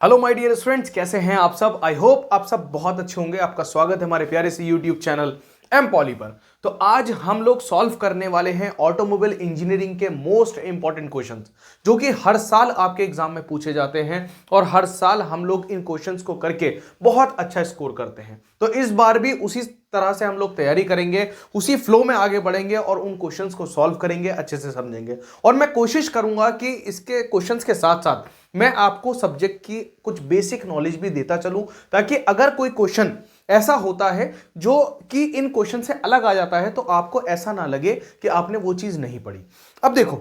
Hello my dear students, कैसे हैं आप सब। आई होप आप सब बहुत अच्छे होंगे। आपका स्वागत है हमारे प्यारे से यूट्यूब चैनल एम पॉली पर। तो आज हम लोग सॉल्व करने वाले हैं ऑटोमोबाइल इंजीनियरिंग के मोस्ट इंपॉर्टेंट क्वेश्चंस, जो कि हर साल आपके एग्जाम में पूछे जाते हैं और हर साल हम लोग इन क्वेश्चंस को करके बहुत अच्छा स्कोर करते हैं। तो इस बार भी उसी तरह से हम लोग तैयारी करेंगे, उसी फ्लो में आगे बढ़ेंगे और उन क्वेश्चंस को सॉल्व करेंगे, अच्छे से समझेंगे। और मैं कोशिश करूंगा कि इसके क्वेश्चंस के साथ साथ मैं आपको सब्जेक्ट की कुछ बेसिक नॉलेज भी देता चलूं, ताकि अगर कोई क्वेश्चन ऐसा होता है जो कि इन क्वेश्चन से अलग आ जाता है तो आपको ऐसा ना लगे कि आपने वो चीज नहीं पढ़ी। अब देखो,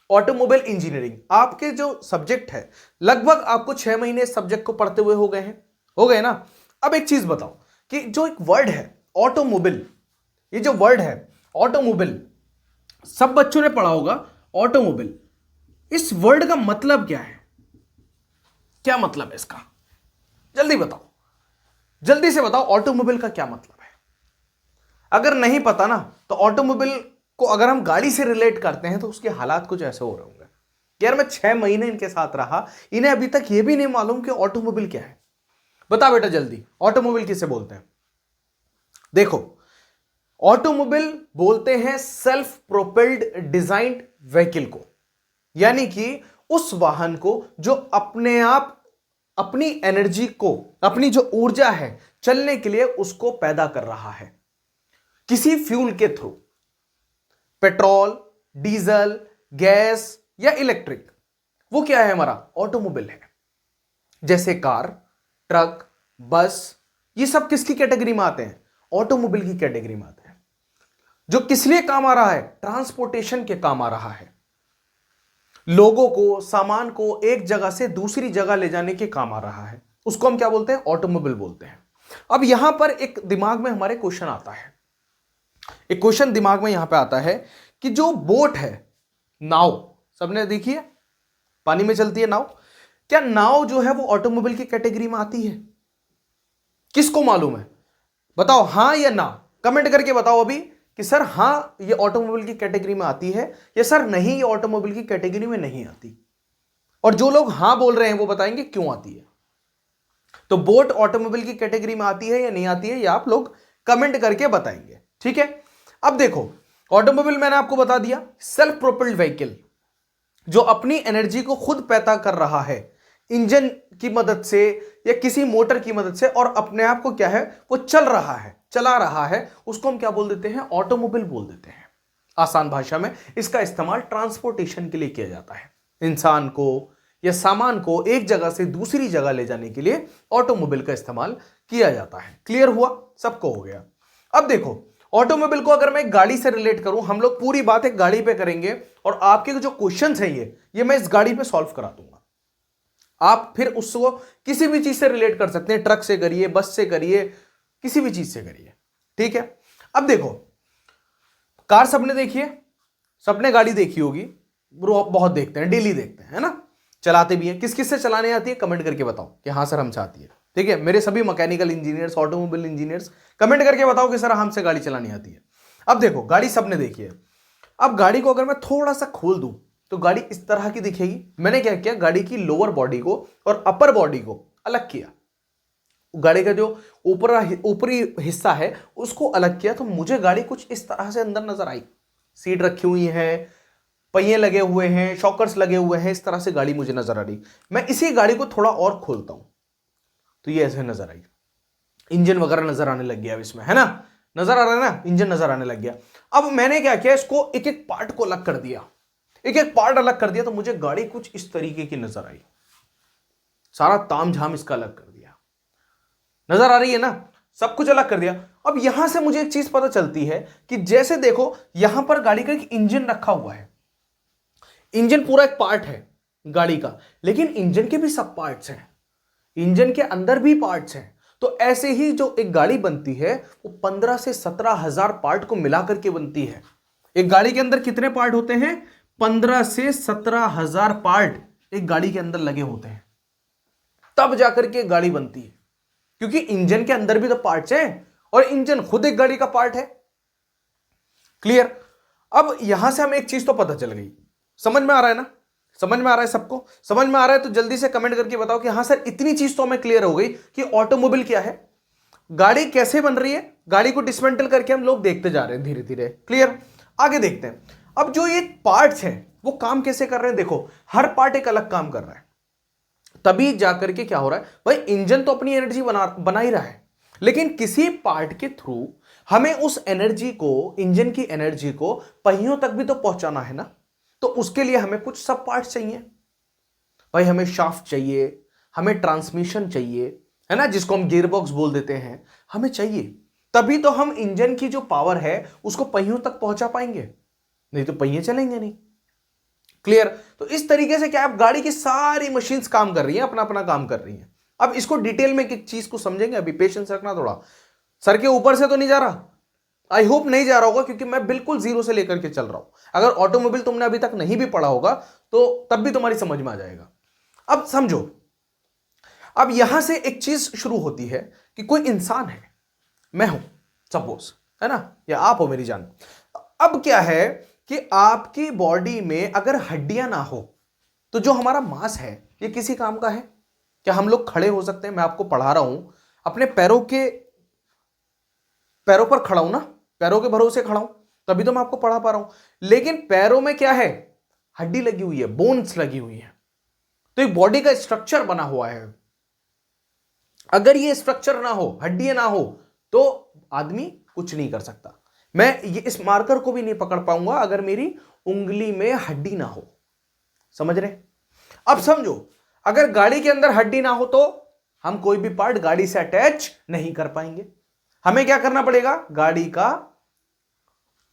ऑटोमोबाइल इंजीनियरिंग आपके जो सब्जेक्ट है, लगभग आपको 6 महीने सब्जेक्ट को पढ़ते हुए हो गए ना। अब एक चीज बताओ कि जो एक वर्ड है ऑटोमोबाइल, ये जो वर्ड है ऑटोमोबाइल, सब बच्चों ने पढ़ा होगा। ऑटोमोबाइल, इस वर्ड का मतलब क्या है? क्या मतलब है इसका? जल्दी बताओ, जल्दी से बताओ, ऑटोमोबाइल का क्या मतलब है? अगर नहीं पता ना, तो ऑटोमोबाइल को अगर हम गाड़ी से रिलेट करते हैं तो उसके हालात कुछ ऐसे हो रहे होंगे। यार, मैं 6 महीने इनके साथ रहा, इन्हें अभी तक यह भी नहीं मालूम कि ऑटोमोबाइल क्या है। बता बेटा जल्दी, ऑटोमोबाइल किसे बोलते हैं? देखो, ऑटोमोबाइल बोलते हैं सेल्फ प्रोपेल्ड डिजाइन्ड व्हीकल को, यानी कि उस वाहन को जो अपने आप अपनी एनर्जी को, अपनी जो ऊर्जा है चलने के लिए, उसको पैदा कर रहा है किसी फ्यूल के थ्रू। पेट्रोल, डीजल, गैस या इलेक्ट्रिक, वो क्या है? हमारा ऑटोमोबाइल है। जैसे कार, ट्रक, बस, ये सब किसकी कैटेगरी में आते हैं? ऑटोमोबाइल की कैटेगरी में आते हैं। जो किस लिए काम आ रहा है? ट्रांसपोर्टेशन के काम आ रहा है। लोगों को, सामान को एक जगह से दूसरी जगह ले जाने के काम आ रहा है, उसको हम क्या बोलते हैं? ऑटोमोबाइल बोलते हैं। अब यहां पर एक दिमाग में हमारे क्वेश्चन आता है, एक क्वेश्चन दिमाग में यहां पे आता है कि जो बोट है, नाव, सबने देखी है, पानी में चलती है नाव, क्या नाव जो है वो ऑटोमोबाइल की कैटेगरी में आती है? किसको मालूम है? बताओ हां या ना, कमेंट करके बताओ अभी कि सर हां ये ऑटोमोबाइल की कैटेगरी में आती है, या सर नहीं ये ऑटोमोबाइल की कैटेगरी में नहीं आती। और जो लोग हां बोल रहे हैं वो बताएंगे क्यों आती है। तो बोट ऑटोमोबाइल की कैटेगरी में आती है या नहीं आती है, ये आप लोग कमेंट करके बताएंगे, ठीक है। अब देखो, ऑटोमोबाइल मैंने आपको बता दिया, सेल्फ प्रोपेल्ड व्हीकल, जो अपनी एनर्जी को खुद पैदा कर रहा है इंजन की मदद से या किसी मोटर की मदद से, और अपने आप को क्या है वो चल रहा है, चला रहा है, उसको हम क्या बोल देते हैं? ऑटोमोबाइल बोल देते हैं। आसान भाषा में इसका इस्तेमाल ट्रांसपोर्टेशन के लिए किया जाता है। इंसान को या सामान को एक जगह से दूसरी जगह ले जाने के लिए ऑटोमोबाइल का इस्तेमाल किया जाता है। क्लियर हुआ? सबको हो गया। अब देखो, ऑटोमोबाइल को अगर मैं एक गाड़ी से रिलेट करूं, हम लोग पूरी बात एक गाड़ी पे करेंगे और आपके जो क्वेश्चंस हैं ये मैं इस गाड़ी पे सॉल्व करा दूंगा। आप फिर उसको किसी भी चीज से रिलेट कर सकते हैं, ट्रक से करिए, बस से करिए, किसी भी चीज से करिए, ठीक है। अब देखो, कार सबने देखी है, सबने गाड़ी देखी होगी, बहुत देखते हैं, डेली देखते हैं, है ना, चलाते भी हैं। किस किस से चलाने आती है? कमेंट करके बताओ कि हाँ सर हमसे आती है, ठीक है। मेरे सभी mechanical engineers, automobile engineers, comment करके बताओ कि सर हमसे गाड़ी चलानी आती है। अब देखो, गाड़ी सबने देखी है। अब गाड़ी को अगर मैं थोड़ा सा खोल दूं तो गाड़ी इस तरह की दिखेगी। मैंने क्या किया, गाड़ी की लोअर बॉडी को और अपर बॉडी को अलग किया, गाड़ी का जो ऊपरी हिस्सा है उसको अलग किया, तो मुझे गाड़ी कुछ इस तरह से अंदर नजर आई। सीट रखी हुई है, पहिए लगे हुए हैं, शॉकर्स लगे हुए हैं, इस तरह से गाड़ी मुझे नजर आ रही। मैं इसी गाड़ी को थोड़ा और खोलता हूं तो ये ऐसे नजर आई। इंजन वगैरह नजर आने लग गया इसमें, है ना, नजर आ रहा है ना, इंजन नजर आने लग गया। अब मैंने क्या किया, इसको एक एक पार्ट को अलग कर दिया, एक एक पार्ट अलग कर दिया, तो मुझे गाड़ी कुछ इस तरीके की नजर आई। सारा तामझाम इसका अलग कर दिया, नजर आ रही है ना, सब कुछ अलग कर दिया। अब यहां से मुझे एक चीज पता चलती है कि जैसे देखो, यहां पर गाड़ी का एक इंजन रखा हुआ है, इंजन पूरा एक पार्ट है गाड़ी का, लेकिन इंजन के भी सब पार्ट्स हैं, इंजन के अंदर भी पार्ट्स हैं। तो ऐसे ही जो एक गाड़ी बनती है वो 15 से 17 हजार पार्ट को मिलाकर के बनती है। एक गाड़ी के अंदर कितने पार्ट होते हैं? 15 से 17 हजार पार्ट एक गाड़ी के अंदर लगे होते हैं, तब जाकर के गाड़ी बनती है, क्योंकि इंजन के अंदर भी तो पार्ट्स हैं और इंजन खुद एक गाड़ी का पार्ट है। क्लियर? अब यहां से हमें एक चीज तो पता चल गई, समझ में आ रहा है ना, समझ में आ रहा है सबको? समझ में आ रहा है तो जल्दी से कमेंट करके बताओ कि हाँ सर इतनी चीज तो हमें क्लियर हो गई कि ऑटोमोबाइल क्या है, गाड़ी कैसे बन रही है, गाड़ी को डिसमेंटल करके हम लोग देखते जा रहे हैं धीरे धीरे। क्लियर? आगे देखते हैं। अब जो ये पार्ट्स हैं वो काम कैसे कर रहे हैं, देखो हर पार्ट एक अलग काम कर रहा है, तभी जाकर के क्या हो रहा है भाई, इंजन तो अपनी एनर्जी बना ही रहा है, लेकिन किसी पार्ट के थ्रू हमें उस एनर्जी को, इंजन की एनर्जी को पहियों तक भी तो पहुंचाना है ना। तो उसके लिए हमें कुछ सब पार्ट्स चाहिए भाई, हमें शाफ्ट चाहिए, हमें ट्रांसमिशन चाहिए, है ना, जिसको हम गियरबॉक्स बोल देते हैं, हमें चाहिए, तभी तो हम इंजन की जो पावर है उसको पहियों तक पहुंचा पाएंगे, नहीं तो पहिए चलेंगे नहीं। क्लियर? तो इस तरीके से क्या है, गाड़ी की सारी मशीन्स काम कर रही हैं, अपना अपना काम कर रही हैं। अब इसको डिटेल में एक चीज को समझेंगे, अभी पेशेंस रखना थोड़ा। सर के ऊपर से तो नहीं जा रहा, आई होप नहीं जा रहा होगा, क्योंकि मैं बिल्कुल जीरो से लेकर के चल रहा हूं। अगर ऑटोमोबाइल तुमने अभी तक नहीं भी पढ़ा होगा तो तब भी तुम्हारी समझ में आ जाएगा। अब समझो, अब यहां से एक चीज शुरू होती है कि कोई इंसान है, मैं हूं सपोज, है ना, या आप हो मेरी जान। अब क्या है कि आपकी बॉडी में अगर हड्डियां ना हो तो जो हमारा मांस है ये किसी काम का है क्या? हम लोग खड़े हो सकते हैं, मैं आपको पढ़ा रहा हूं, अपने पैरों पर खड़ा हूं ना, पैरों के भरोसे खड़ा हूं, तभी तो मैं आपको पढ़ा पा रहा हूं। लेकिन पैरों में क्या है, हड्डी लगी हुई है, बोन्स लगी हुई है, तो एक बॉडी का स्ट्रक्चर बना हुआ है। अगर ये स्ट्रक्चर ना हो, हड्डियां ना हो, तो आदमी कुछ नहीं कर सकता। मैं ये इस मार्कर को भी नहीं पकड़ पाऊंगा अगर मेरी उंगली में हड्डी ना हो। समझ रहे? अब समझो, अगर गाड़ी के अंदर हड्डी ना हो तो हम कोई भी पार्ट गाड़ी से अटैच नहीं कर पाएंगे। हमें क्या करना पड़ेगा, गाड़ी का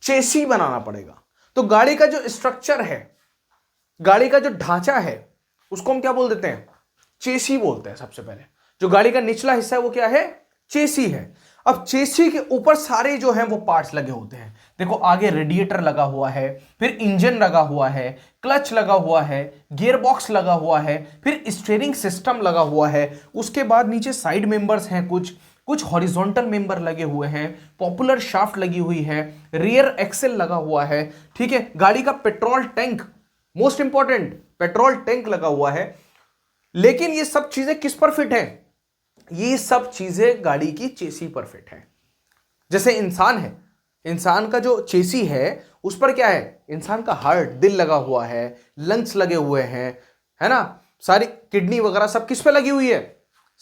चेसी बनाना पड़ेगा। तो गाड़ी का जो स्ट्रक्चर है, गाड़ी का जो ढांचा है, उसको हम क्या बोल देते हैं, चेसी बोलते हैं। सबसे पहले जो गाड़ी का निचला हिस्सा है वो क्या है, चेसी है। अब चेसी के ऊपर सारे जो हैं वो पार्ट्स लगे होते हैं। देखो आगे रेडिएटर लगा हुआ है, फिर इंजन लगा हुआ है, क्लच लगा हुआ है, गियर बॉक्स लगा हुआ है, फिर स्टीयरिंग सिस्टम लगा हुआ है, उसके बाद नीचे साइड मेंबर्स हैं, कुछ कुछ हॉरिजॉन्टल मेंबर लगे हुए हैं, पॉपुलर शाफ्ट लगी हुई है, रियर एक्सेल लगा हुआ है, ठीक है, गाड़ी का petrol tank, most important petrol tank लगा हुआ है। लेकिन ये सब चीजें किस पर फिट है, ये सब चीजें गाड़ी की चेसी पर फिट है। जैसे इंसान है, इंसान का जो चेसी है उस पर क्या है, इंसान का हार्ट, दिल लगा हुआ है, लंग्स लगे हुए हैं, है ना, सारी किडनी वगैरह सब किस पे लगी हुई है,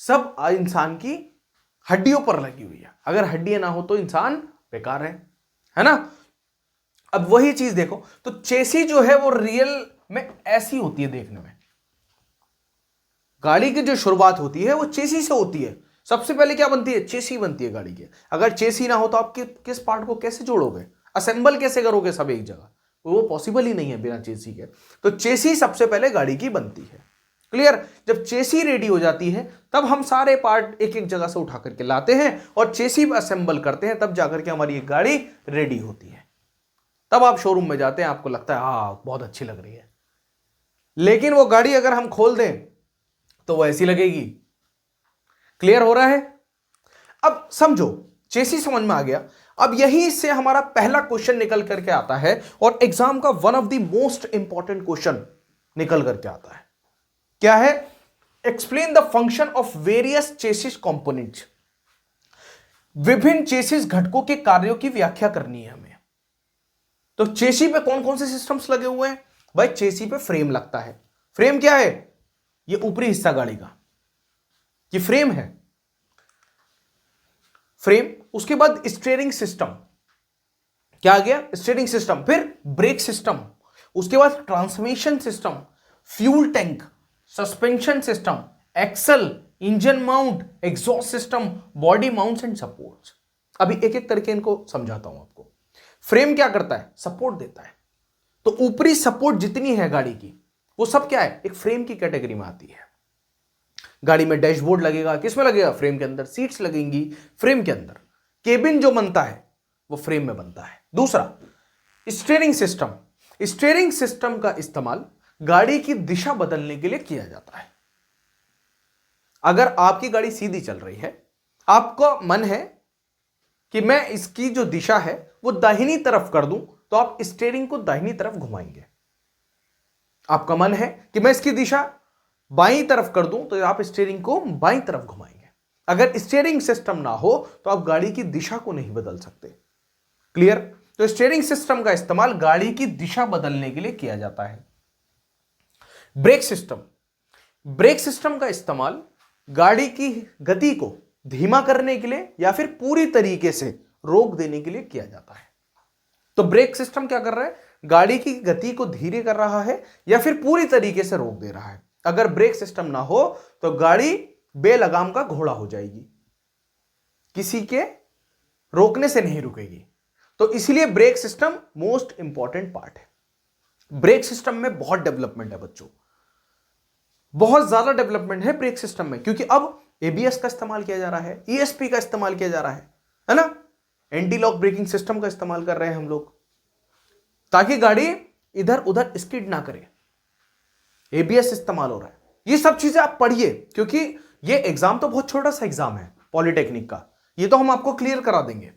सब इंसान की हड्डियों पर लगी हुई है। अगर हड्डियां ना हो तो इंसान बेकार है ना। अब वही चीज देखो, तो चेसी जो है वो रियल में ऐसी होती है देखने में। गाड़ी की जो शुरुआत होती है वो चेसी से होती है। सबसे पहले क्या बनती है, चेसी बनती है गाड़ी की। अगर चेसी ना हो तो आप किस पार्ट को कैसे जोड़ोगे, असेंबल कैसे करोगे सब एक जगह, वो पॉसिबल ही नहीं है बिना चेसी के। तो चेसी सबसे पहले गाड़ी की बनती है। क्लियर? जब चेसी रेडी हो जाती है तब हम सारे पार्ट एक एक जगह से उठा करके लाते हैं और चेसी असेंबल करते हैं, तब जाकर के हमारी एक गाड़ी रेडी होती है। तब आप शोरूम में जाते हैं, आपको लगता है हाँ बहुत अच्छी लग रही है, लेकिन वो गाड़ी अगर हम खोल दें तो वो ऐसी लगेगी। क्लियर हो रहा है? अब समझो, चेसी समझ में आ गया। अब यहीं से हमारा पहला क्वेश्चन निकल करके आता है और एग्जाम का one of the most important question निकल करके आता है। क्या है? Explain the function of various chassis components. विभिन्न चेसिस घटकों के कार्यों की व्याख्या करनी है हमें। तो चेसी पे कौन कौन से सिस्टम्स लगे हुए हैं भाई? चेसी पे फ्रेम लगता है। फ्रेम क्या है? ये ऊपरी हिस्सा गाड़ी का, ये फ्रेम है, फ्रेम। उसके बाद स्टीयरिंग सिस्टम, क्या आ गया, स्टीयरिंग सिस्टम। फिर ब्रेक सिस्टम, उसके बाद transmission system, fuel tank, suspension system, axle, engine mount, exhaust system, body mounts and supports. अभी एक एक करके इनको समझाता हूं आपको। फ्रेम क्या करता है? सपोर्ट देता है। तो ऊपरी सपोर्ट जितनी है गाड़ी की, वो सब क्या है, एक फ्रेम की कैटेगरी में आती है। गाड़ी में डैशबोर्ड लगेगा, किसमें लगेगा, फ्रेम के अंदर। सीट्स लगेंगी फ्रेम के अंदर। केबिन जो बनता है वो फ्रेम में बनता है। दूसरा, स्टीयरिंग सिस्टम। स्टीयरिंग सिस्टम का इस्तेमाल गाड़ी की दिशा बदलने के लिए किया जाता है। अगर आपकी गाड़ी सीधी चल रही है, आपका मन है कि मैं इसकी जो दिशा है वो दाहिनी तरफ कर दूं, तो आप स्टीयरिंग को दाहिनी तरफ घुमाएंगे। आपका मन है कि मैं इसकी दिशा बाईं तरफ कर दूं तो आप स्टीयरिंग को बाईं तरफ घुमाएंगे। अगर स्टीयरिंग सिस्टम ना हो तो आप गाड़ी की दिशा को नहीं बदल सकते। क्लियर? तो स्टीयरिंग सिस्टम का इस्तेमाल गाड़ी की दिशा बदलने के लिए किया जाता है। ब्रेक सिस्टम, ब्रेक सिस्टम का इस्तेमाल गाड़ी की गति को धीमा करने के लिए या फिर पूरी तरीके से रोक देने के लिए किया जाता है। तो ब्रेक सिस्टम क्या कर रहा है? गाड़ी की गति को धीरे कर रहा है या फिर पूरी तरीके से रोक दे रहा है। अगर ब्रेक सिस्टम ना हो तो गाड़ी बेलगाम का घोड़ा हो जाएगी, किसी के रोकने से नहीं रुकेगी। तो इसलिए brake system most important part है। ब्रेक सिस्टम में बहुत डेवलपमेंट है बच्चों, बहुत ज्यादा डेवलपमेंट है ब्रेक सिस्टम में, क्योंकि अब एबीएस का इस्तेमाल किया जा रहा है, ईएसपी का इस्तेमाल किया जा रहा है ना, एंटी लॉक ब्रेकिंग सिस्टम का इस्तेमाल कर रहे हैं हम लोग, ताकि गाड़ी इधर उधर स्किड ना करे। एबीएस इस्तेमाल हो रहा है। ये सब चीजें आप पढ़िए, क्योंकि ये एग्जाम तो बहुत छोटा सा एग्जाम है पॉलिटेक्निक का, ये तो हम आपको क्लियर करा देंगे,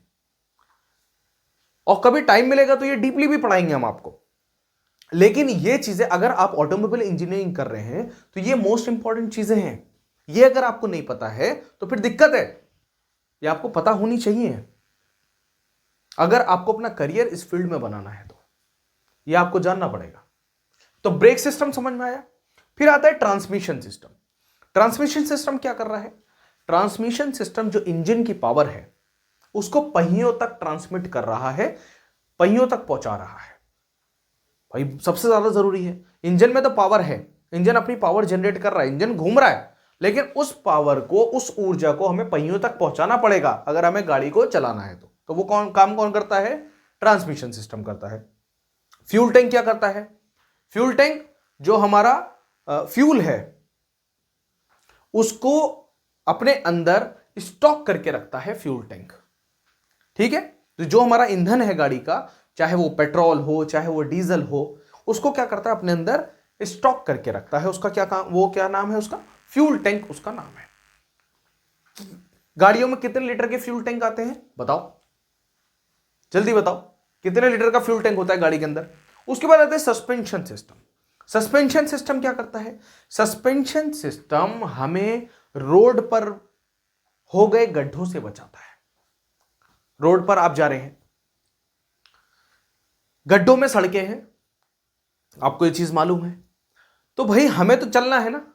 और कभी टाइम मिलेगा तो ये डीपली भी पढ़ाएंगे हम आपको। लेकिन ये चीजें अगर आप ऑटोमोबाइल इंजीनियरिंग कर रहे हैं तो ये मोस्ट इंपॉर्टेंट चीजें हैं। ये अगर आपको नहीं पता है तो फिर दिक्कत है, ये आपको पता होनी चाहिए अगर आपको अपना करियर इस फील्ड में बनाना है तो ये आपको जानना पड़ेगा। तो ब्रेक सिस्टम समझ में आया। फिर आता है ट्रांसमिशन सिस्टम। ट्रांसमिशन सिस्टम क्या कर रहा है? ट्रांसमिशन सिस्टम जो इंजन की पावर है उसको पहियों तक ट्रांसमिट कर रहा है, पहियों तक पहुंचा रहा है। भाई सबसे ज्यादा जरूरी है, इंजन में तो पावर है, इंजन अपनी पावर जनरेट कर रहा है, इंजन घूम रहा है, लेकिन उस पावर को, उस ऊर्जा को हमें पहियों तक पहुंचाना पड़ेगा अगर हमें गाड़ी को चलाना है तो वो काम कौन करता है? ट्रांसमिशन सिस्टम करता है। फ्यूल टैंक क्या करता है? फ्यूल टैंक जो हमारा फ्यूल है उसको अपने अंदर स्टॉक करके रखता है फ्यूल टैंक। ठीक है? तो जो हमारा ईंधन है गाड़ी का, चाहे वो पेट्रोल हो चाहे वो डीजल हो, उसको क्या करता है? अपने अंदर स्टॉक करके रखता है। उसका क्या काम, वो क्या नाम है उसका? फ्यूल टैंक उसका नाम है। गाड़ियों में कितने लीटर के फ्यूल टैंक आते हैं बताओ, जल्दी बताओ, कितने लीटर का फ्यूल टैंक होता है गाड़ी के अंदर? उसके बाद आता है सस्पेंशन सिस्टम। सस्पेंशन सिस्टम क्या करता है? सस्पेंशन सिस्टम हमें रोड पर हो गए गड्ढों से बचाता है। रोड पर आप जा रहे हैं, गड्ढों में सड़कें हैं, आपको ये चीज मालूम है, तो भाई हमें तो चलना है ना,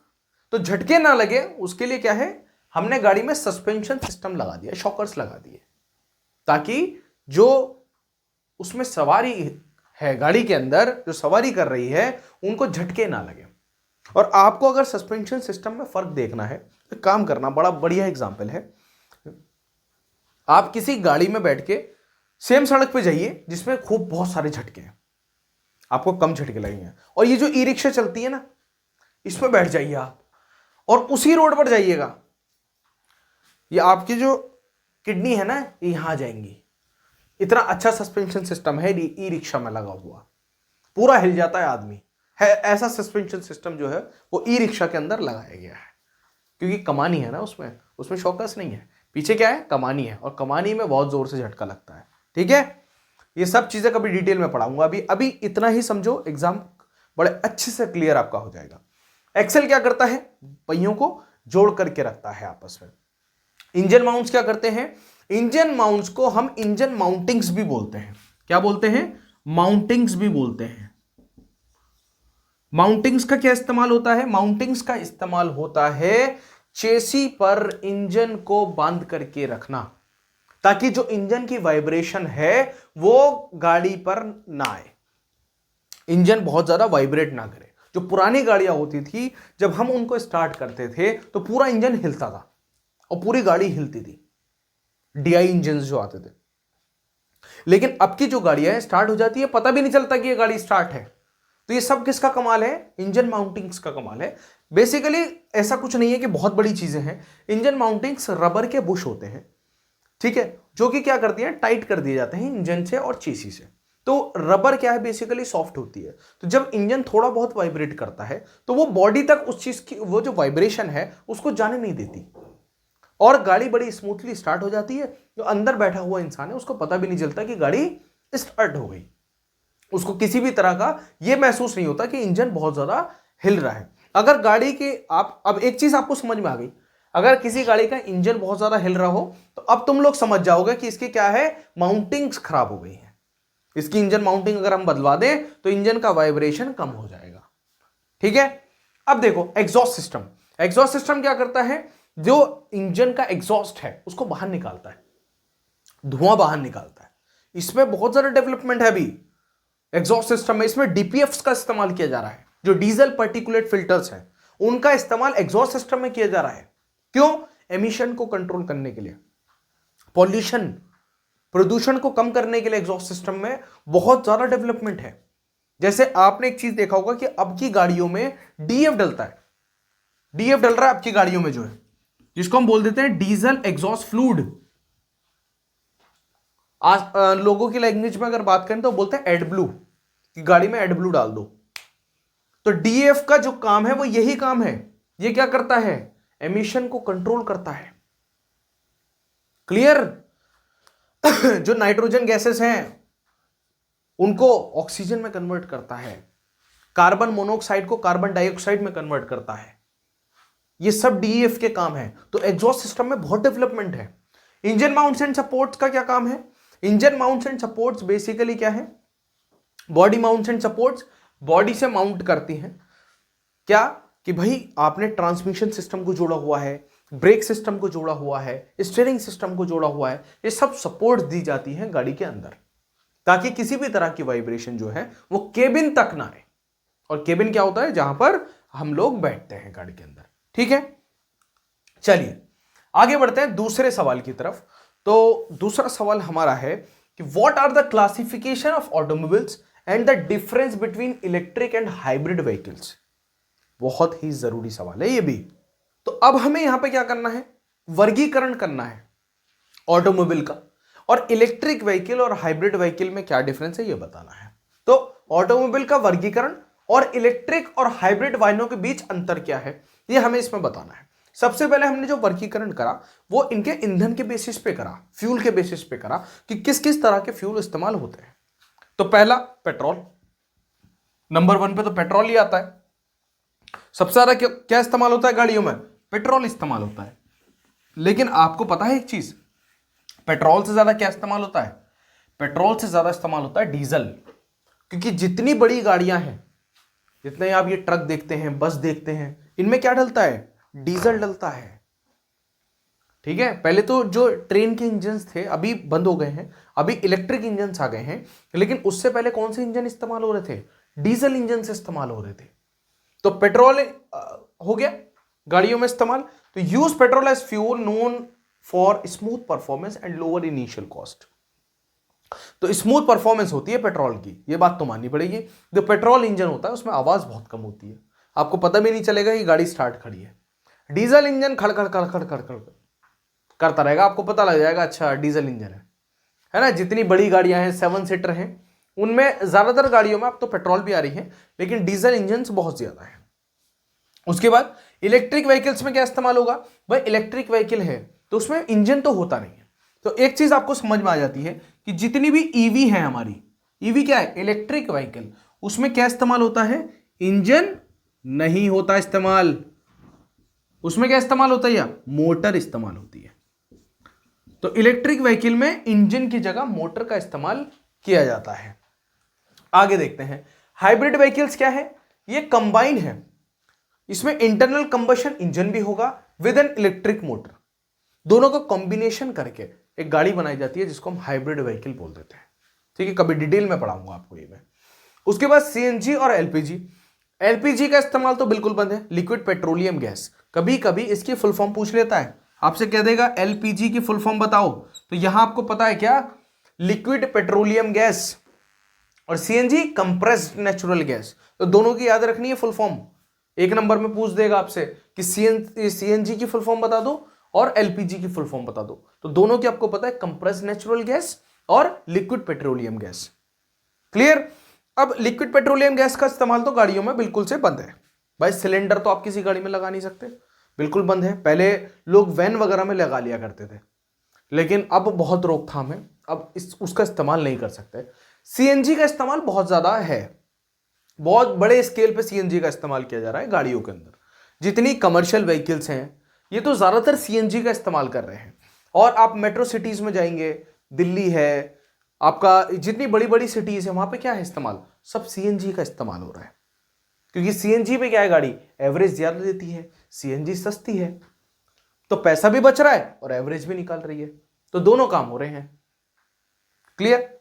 तो झटके ना लगे उसके लिए क्या है? हमने गाड़ी में सस्पेंशन सिस्टम लगा दिया, शॉकर्स लगा दिए, ताकि जो उसमें सवारी है, गाड़ी के अंदर जो सवारी कर रही है, उनको झटके ना लगे। और आपको अगर सस्पेंशन सिस्टम में फर्क देखना है तो काम करना, बड़ा बढ़िया एग्जांपल है। आप किसी गाड़ी में बैठ के सेम सड़क पे जाइए जिसमें खूब बहुत सारे झटके हैं, आपको कम झटके लगेंगे। और ये जो ई रिक्शा चलती है ना, इसमें बैठ जाइए आप और उसी रोड पर जाइएगा, ये आपकी जो किडनी है ना, ये यहां जाएंगी। इतना अच्छा सस्पेंशन सिस्टम है ई रिक्शा में लगा हुआ, पूरा हिल जाता है आदमी है। ऐसा सस्पेंशन सिस्टम जो है वो ई रिक्शा के अंदर लगाया गया है, क्योंकि कमानी है ना उसमें शॉकर्स नहीं है, पीछे क्या है? कमानी है, और कमानी में बहुत जोर से झटका लगता है। ठीक है? ये सब चीजें कभी डिटेल में पढ़ाऊंगा, अभी इतना ही समझो, एग्जाम बड़े अच्छे से क्लियर आपका हो जाएगा। एक्सेल क्या करता है? पहियों को जोड़ करके रखता है आपस में। इंजन माउंट्स क्या करते हैं? इंजन माउंट्स को हम इंजन माउंटिंग्स भी बोलते हैं। क्या बोलते हैं? माउंटिंग्स भी बोलते हैं। माउंटिंग्स का क्या इस्तेमाल होता है? माउंटिंग्स का इस्तेमाल होता है चेसी पर इंजन को बांध करके रखना, ताकि जो इंजन की वाइब्रेशन है वो गाड़ी पर ना आए, इंजन बहुत ज्यादा वाइब्रेट ना करे। जो पुरानी गाड़ियां होती थी, जब हम उनको स्टार्ट करते थे तो पूरा इंजन हिलता था और पूरी गाड़ी हिलती थी, डीआई इंजन जो आते थे। लेकिन अब की जो गाड़ियां हैं, स्टार्ट हो जाती है, पता भी नहीं चलता कि ये गाड़ी स्टार्ट है। तो ये सब किसका कमाल है? इंजन माउंटिंग्स का कमाल है। बेसिकली ऐसा कुछ नहीं है कि बहुत बड़ी चीजें हैं। इंजन माउंटिंग्स रबर के बुश होते हैं, ठीक है, जो कि क्या करती हैं? टाइट कर दिए जाते हैं इंजन से और चेसी से। तो रबर क्या है? बेसिकली सॉफ्ट होती है। तो जब इंजन थोड़ा बहुत वाइब्रेट करता है तो वो बॉडी तक उस चीज की, वो जो वाइब्रेशन है उसको जाने नहीं देती, और गाड़ी बड़ी स्मूथली स्टार्ट हो जाती है। जो अंदर बैठा हुआ इंसान है उसको पता भी नहीं चलता कि गाड़ी स्टार्ट हो गई। उसको किसी भी तरह का ये महसूस नहीं होता कि इंजन बहुत ज्यादा हिल रहा है। अगर गाड़ी के आप अब एक चीज आपको समझ में आ गई, अगर किसी गाड़ी का इंजन बहुत ज्यादा हिल रहा हो तो अब तुम लोग समझ जाओगे कि इसकी क्या है, माउंटिंग्स खराब हो गई है। इसकी इंजन माउंटिंग अगर हम बदलवा दें तो इंजन का वाइब्रेशन कम हो जाएगा। ठीक है, अब देखो एग्जॉस्ट सिस्टम। एग्जॉस्ट सिस्टम क्या करता है, जो इंजन का एग्जॉस्ट है उसको बाहर निकालता है, धुआं बाहर निकालता है। इसमें बहुत ज्यादा डेवलपमेंट है अभी एग्जॉस्ट सिस्टम में। इसमें डीपीएफ का इस्तेमाल किया जा रहा है, जो डीजल पार्टिकुलेट फिल्टर्स हैं उनका इस्तेमाल एग्जॉस्ट सिस्टम में किया जा रहा है। क्यों? एमिशन को कंट्रोल करने के लिए, पॉल्यूशन प्रदूषण को कम करने के लिए एग्जॉस्ट सिस्टम में बहुत ज्यादा डेवलपमेंट है। जैसे आपने एक चीज देखा होगा कि अब की गाड़ियों में डीएफ डलता है, डीएफ डल रहा है अब की गाड़ियों में जो है, जिसको हम बोल देते हैं डीजल एग्जॉस्ट फ्लूइड। आज लोगों की लैंग्वेज में अगर बात करें तो बोलते हैं एडब्लू, कि गाड़ी में एडब्लू डाल दो। तो डीएफ का जो काम है वो यही काम है। ये क्या करता है, एमिशन को कंट्रोल करता है। क्लियर? जो नाइट्रोजन गैसेस हैं उनको ऑक्सीजन में कन्वर्ट करता है, कार्बन मोनोऑक्साइड को कार्बन डाइऑक्साइड में कन्वर्ट करता है। ये सब डीएफ के काम है। तो एग्जॉस्ट सिस्टम में बहुत डेवलपमेंट है। इंजन माउंट्स एंड सपोर्ट्स का क्या काम है? Engine mounts and supports basically क्या है, body mounts and supports body से माउंट करती हैं। क्या कि भाई आपने ट्रांसमिशन सिस्टम को जोड़ा हुआ है, ब्रेक सिस्टम को जोड़ा हुआ है, स्टीयरिंग सिस्टम को जोड़ा हुआ है, ये सब सपोर्ट दी जाती हैं गाड़ी के अंदर, ताकि किसी भी तरह की वाइब्रेशन जो है वो केबिन तक ना आए। और केबिन क्या होता है, जहां पर हम लोग बैठते हैं गाड़ी के अंदर। ठीक है, चलिए आगे बढ़ते हैं दूसरे सवाल की तरफ। तो दूसरा सवाल हमारा है कि what are the classification of automobiles and the difference between electric and hybrid vehicles. बहुत ही जरूरी सवाल है ये भी। तो अब हमें यहां पे क्या करना है, वर्गीकरण करना है ऑटोमोबाइल का, और इलेक्ट्रिक व्हीकल और हाइब्रिड व्हीकल में क्या डिफरेंस है ये बताना है। तो ऑटोमोबाइल का वर्गीकरण और इलेक्ट्रिक और हाइब्रिड वाहनों के बीच अंतर क्या है ये हमें इसमें बताना है। सबसे पहले हमने जो वर्गीकरण करा वो इनके ईंधन के बेसिस पे करा, फ्यूल के बेसिस पे करा कि किस किस तरह के फ्यूल इस्तेमाल होते हैं। तो पहला पेट्रोल, नंबर 1 पे तो पेट्रोल ही आता है। सबसे ज्यादा क्या इस्तेमाल होता है गाड़ियों में, पेट्रोल इस्तेमाल होता है। लेकिन आपको पता है एक चीज, पेट्रोल से ज्यादा क्या इस्तेमाल होता है, पेट्रोल से ज्यादा इस्तेमाल होता है डीजल। क्योंकि जितनी बड़ी गाड़ियां हैं, जितने आप ये ट्रक देखते हैं, बस देखते हैं, इनमें क्या डलता है, डीजल डलता है। ठीक है, पहले तो जो ट्रेन के इंजन थे अभी बंद हो गए हैं, अभी इलेक्ट्रिक इंजन आ गए हैं, लेकिन उससे पहले कौन से इंजन इस्तेमाल हो रहे थे, डीजल इंजन से इस्तेमाल हो रहे थे। तो पेट्रोल हो गया गाड़ियों में इस्तेमाल। तो use petrol as fuel known for smooth performance and lower initial cost. तो स्मूथ परफॉर्मेंस होती है पेट्रोल की, ये बात तो माननी पड़ेगी। जो पेट्रोल इंजन होता है उसमें आवाज बहुत कम होती है, आपको पता भी नहीं चलेगा कि गाड़ी स्टार्ट खड़ी है। डीजल इंजन खड़ खड़ खड़ खड़ खड़ खड़ करता रहेगा, आपको पता लग जाएगा अच्छा डीजल इंजन है ना। जितनी बड़ी गाड़ियां हैं, 7 सीटर हैं, उनमें ज्यादातर गाड़ियों में अब तो पेट्रोल भी आ रही है, लेकिन डीजल इंजन बहुत ज्यादा है। उसके बाद इलेक्ट्रिक व्हीकल्स में क्या इस्तेमाल होगा, भाई इलेक्ट्रिक व्हीकल है तो उसमें इंजन तो होता नहीं है। तो एक चीज आपको समझ में आ जाती है कि जितनी भी ईवी है हमारी, ईवी क्या है, इलेक्ट्रिक व्हीकल, उसमें क्या इस्तेमाल होता है, इंजन नहीं होता इस्तेमाल। उसमें क्या इस्तेमाल होता है, या मोटर इस्तेमाल होती है। तो इलेक्ट्रिक व्हीकल में इंजन की जगह मोटर का इस्तेमाल किया जाता है। आगे देखते हैं हाइब्रिड व्हीकल्स क्या है, ये कंबाइन है। इसमें इंटरनल कंबशन इंजन भी होगा विद एन इलेक्ट्रिक मोटर, दोनों का कॉम्बिनेशन करके एक गाड़ी बनाई जाती है जिसको हम हाइब्रिड व्हीकल बोल देते हैं। ठीक है, कभी डिटेल में पढ़ाऊंगा आपको ये मैं। उसके बाद सीएनजी और एलपीजी। एलपीजी का इस्तेमाल तो बिल्कुल बंद है, लिक्विड पेट्रोलियम गैस। कभी कभी इसकी फुल फॉर्म पूछ लेता है, आपसे कह देगा एलपीजी की फुल फॉर्म बताओ, तो यहां आपको पता है क्या, लिक्विड पेट्रोलियम गैस, और सीएनजी कंप्रेस्ड नेचुरल गैस। तो दोनों की याद रखनी है फुल फॉर्म। एक नंबर में पूछ देगा आपसे कि सीएनजी की फुल फॉर्म बता दो और एलपीजी की फुल फॉर्म बता दो। तो दोनों की आपको पता है, कंप्रेस्ड नेचुरल गैस और लिक्विड पेट्रोलियम गैस। क्लियर? अब लिक्विड पेट्रोलियम गैस का इस्तेमाल तो गाड़ियों में बिल्कुल से बंद है। भाई सिलेंडर तो आप किसी गाड़ी में लगा नहीं सकते, बिल्कुल बंद है। पहले लोग वैन वगैरह में लगा लिया करते थे, लेकिन अब बहुत रोकथाम है, अब उसका इस्तेमाल नहीं कर सकते। सीएनजी का इस्तेमाल बहुत ज्यादा है, बहुत बड़े स्केल पे सीएनजी का इस्तेमाल किया जा रहा है गाड़ियों के अंदर। जितनी कमर्शियल व्हीकल्स हैं ये तो ज्यादातर सीएनजी का इस्तेमाल कर रहे हैं। और आप मेट्रो सिटीज में जाएंगे, दिल्ली है, आपका जितनी बड़ी बड़ी सिटीज है, वहां पे क्या है इस्तेमाल, सब सीएनजी का इस्तेमाल हो रहा है। क्योंकि सीएनजी पे क्या है, गाड़ी एवरेज ज्यादा देती है, सीएनजी सस्ती है, तो पैसा भी बच रहा है और एवरेज भी निकाल रही है, तो दोनों काम हो रहे हैं। क्लियर।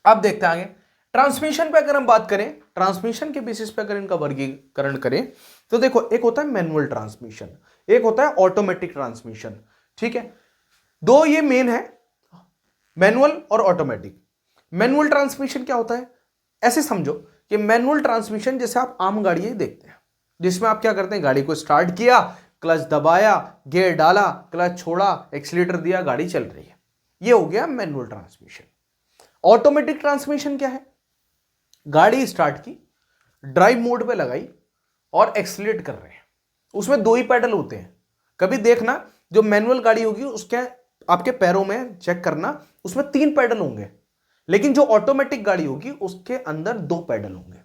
अब देखते हैं आगे ट्रांसमिशन पे अगर हम बात करें, ट्रांसमिशन के बेसिस पे अगर इनका वर्गीकरण करें तो देखो, एक होता है मैनुअल ट्रांसमिशन, एक होता है ऑटोमेटिक ट्रांसमिशन। ठीक है, दो ये मेन है, मैनुअल और ऑटोमेटिक। मैनुअल ट्रांसमिशन क्या होता है, ऐसे समझो कि मैनुअल ट्रांसमिशन जैसे आप आम गाड़ियां देखते हैं, जिसमें आप क्या करते हैं, गाड़ी को स्टार्ट किया, क्लच दबाया, गियर डाला, क्लच छोड़ा, एक्सीलेटर दिया, गाड़ी चल रही है, ये हो गया मैनुअल ट्रांसमिशन। ऑटोमेटिक ट्रांसमिशन क्या है, गाड़ी स्टार्ट की, ड्राइव मोड पे लगाई और एक्सीलेट कर रहे हैं, उसमें दो ही पैडल होते हैं। कभी देखना जो मैनुअल गाड़ी होगी उसके आपके पैरों में चेक करना, उसमें 3 पैडल होंगे, लेकिन जो ऑटोमेटिक गाड़ी होगी उसके अंदर 2 पैडल होंगे,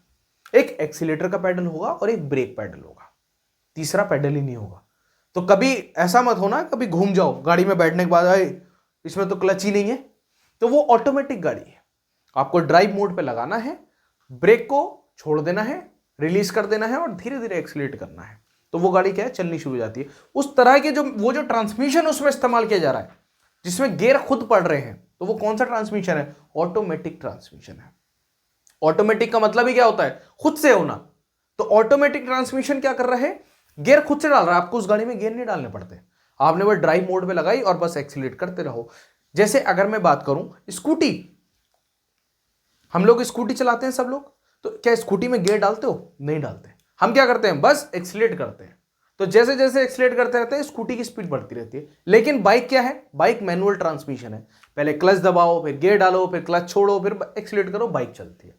एक एक्सीलेटर का पैडल होगा और एक ब्रेक पैडल होगा, तीसरा पैडल ही नहीं होगा। तो कभी ऐसा मत होना, कभी घूम जाओ गाड़ी में बैठने के बाद, आए इसमें तो क्लच ही नहीं है, तो वो ऑटोमेटिक गाड़ी है। आपको ड्राइव मोड पे लगाना है, ब्रेक को छोड़ देना है, रिलीज कर देना है और धीरे धीरे एक्सीलेट करना है, तो वो गाड़ी क्या है, चलनी शुरू हो जाती है। उस तरह के जो ट्रांसमिशन उसमें इस्तेमाल किया जा रहा है, जिसमें गियर खुद पड़ रहे हैं, तो वो कौन सा ट्रांसमिशन है, ऑटोमेटिक ट्रांसमिशन है। ऑटोमेटिक का मतलब ही क्या होता है, खुद से होना। तो ऑटोमेटिक ट्रांसमिशन क्या कर रहा है, गियर खुद से डाल रहा है, आपको उस गाड़ी में गियर नहीं डालने पड़ते, आपने बस ड्राइव मोड पे लगाई और बस एक्सीलेट करते रहो। जैसे अगर मैं बात करूं स्कूटी, हम लोग स्कूटी चलाते हैं सब लोग, तो क्या स्कूटी में गियर डालते हो, नहीं डालते, हम क्या करते हैं, बस एक्सीलेट करते हैं। तो जैसे जैसे एक्सीलेट करते रहते हैं स्कूटी की स्पीड बढ़ती रहती है। लेकिन बाइक क्या है, बाइक मैनुअल ट्रांसमिशन है, पहले क्लच दबाओ, फिर गियर डालो, फिर क्लच छोड़ो, फिर एक्सीलेट करो, बाइक चलती है।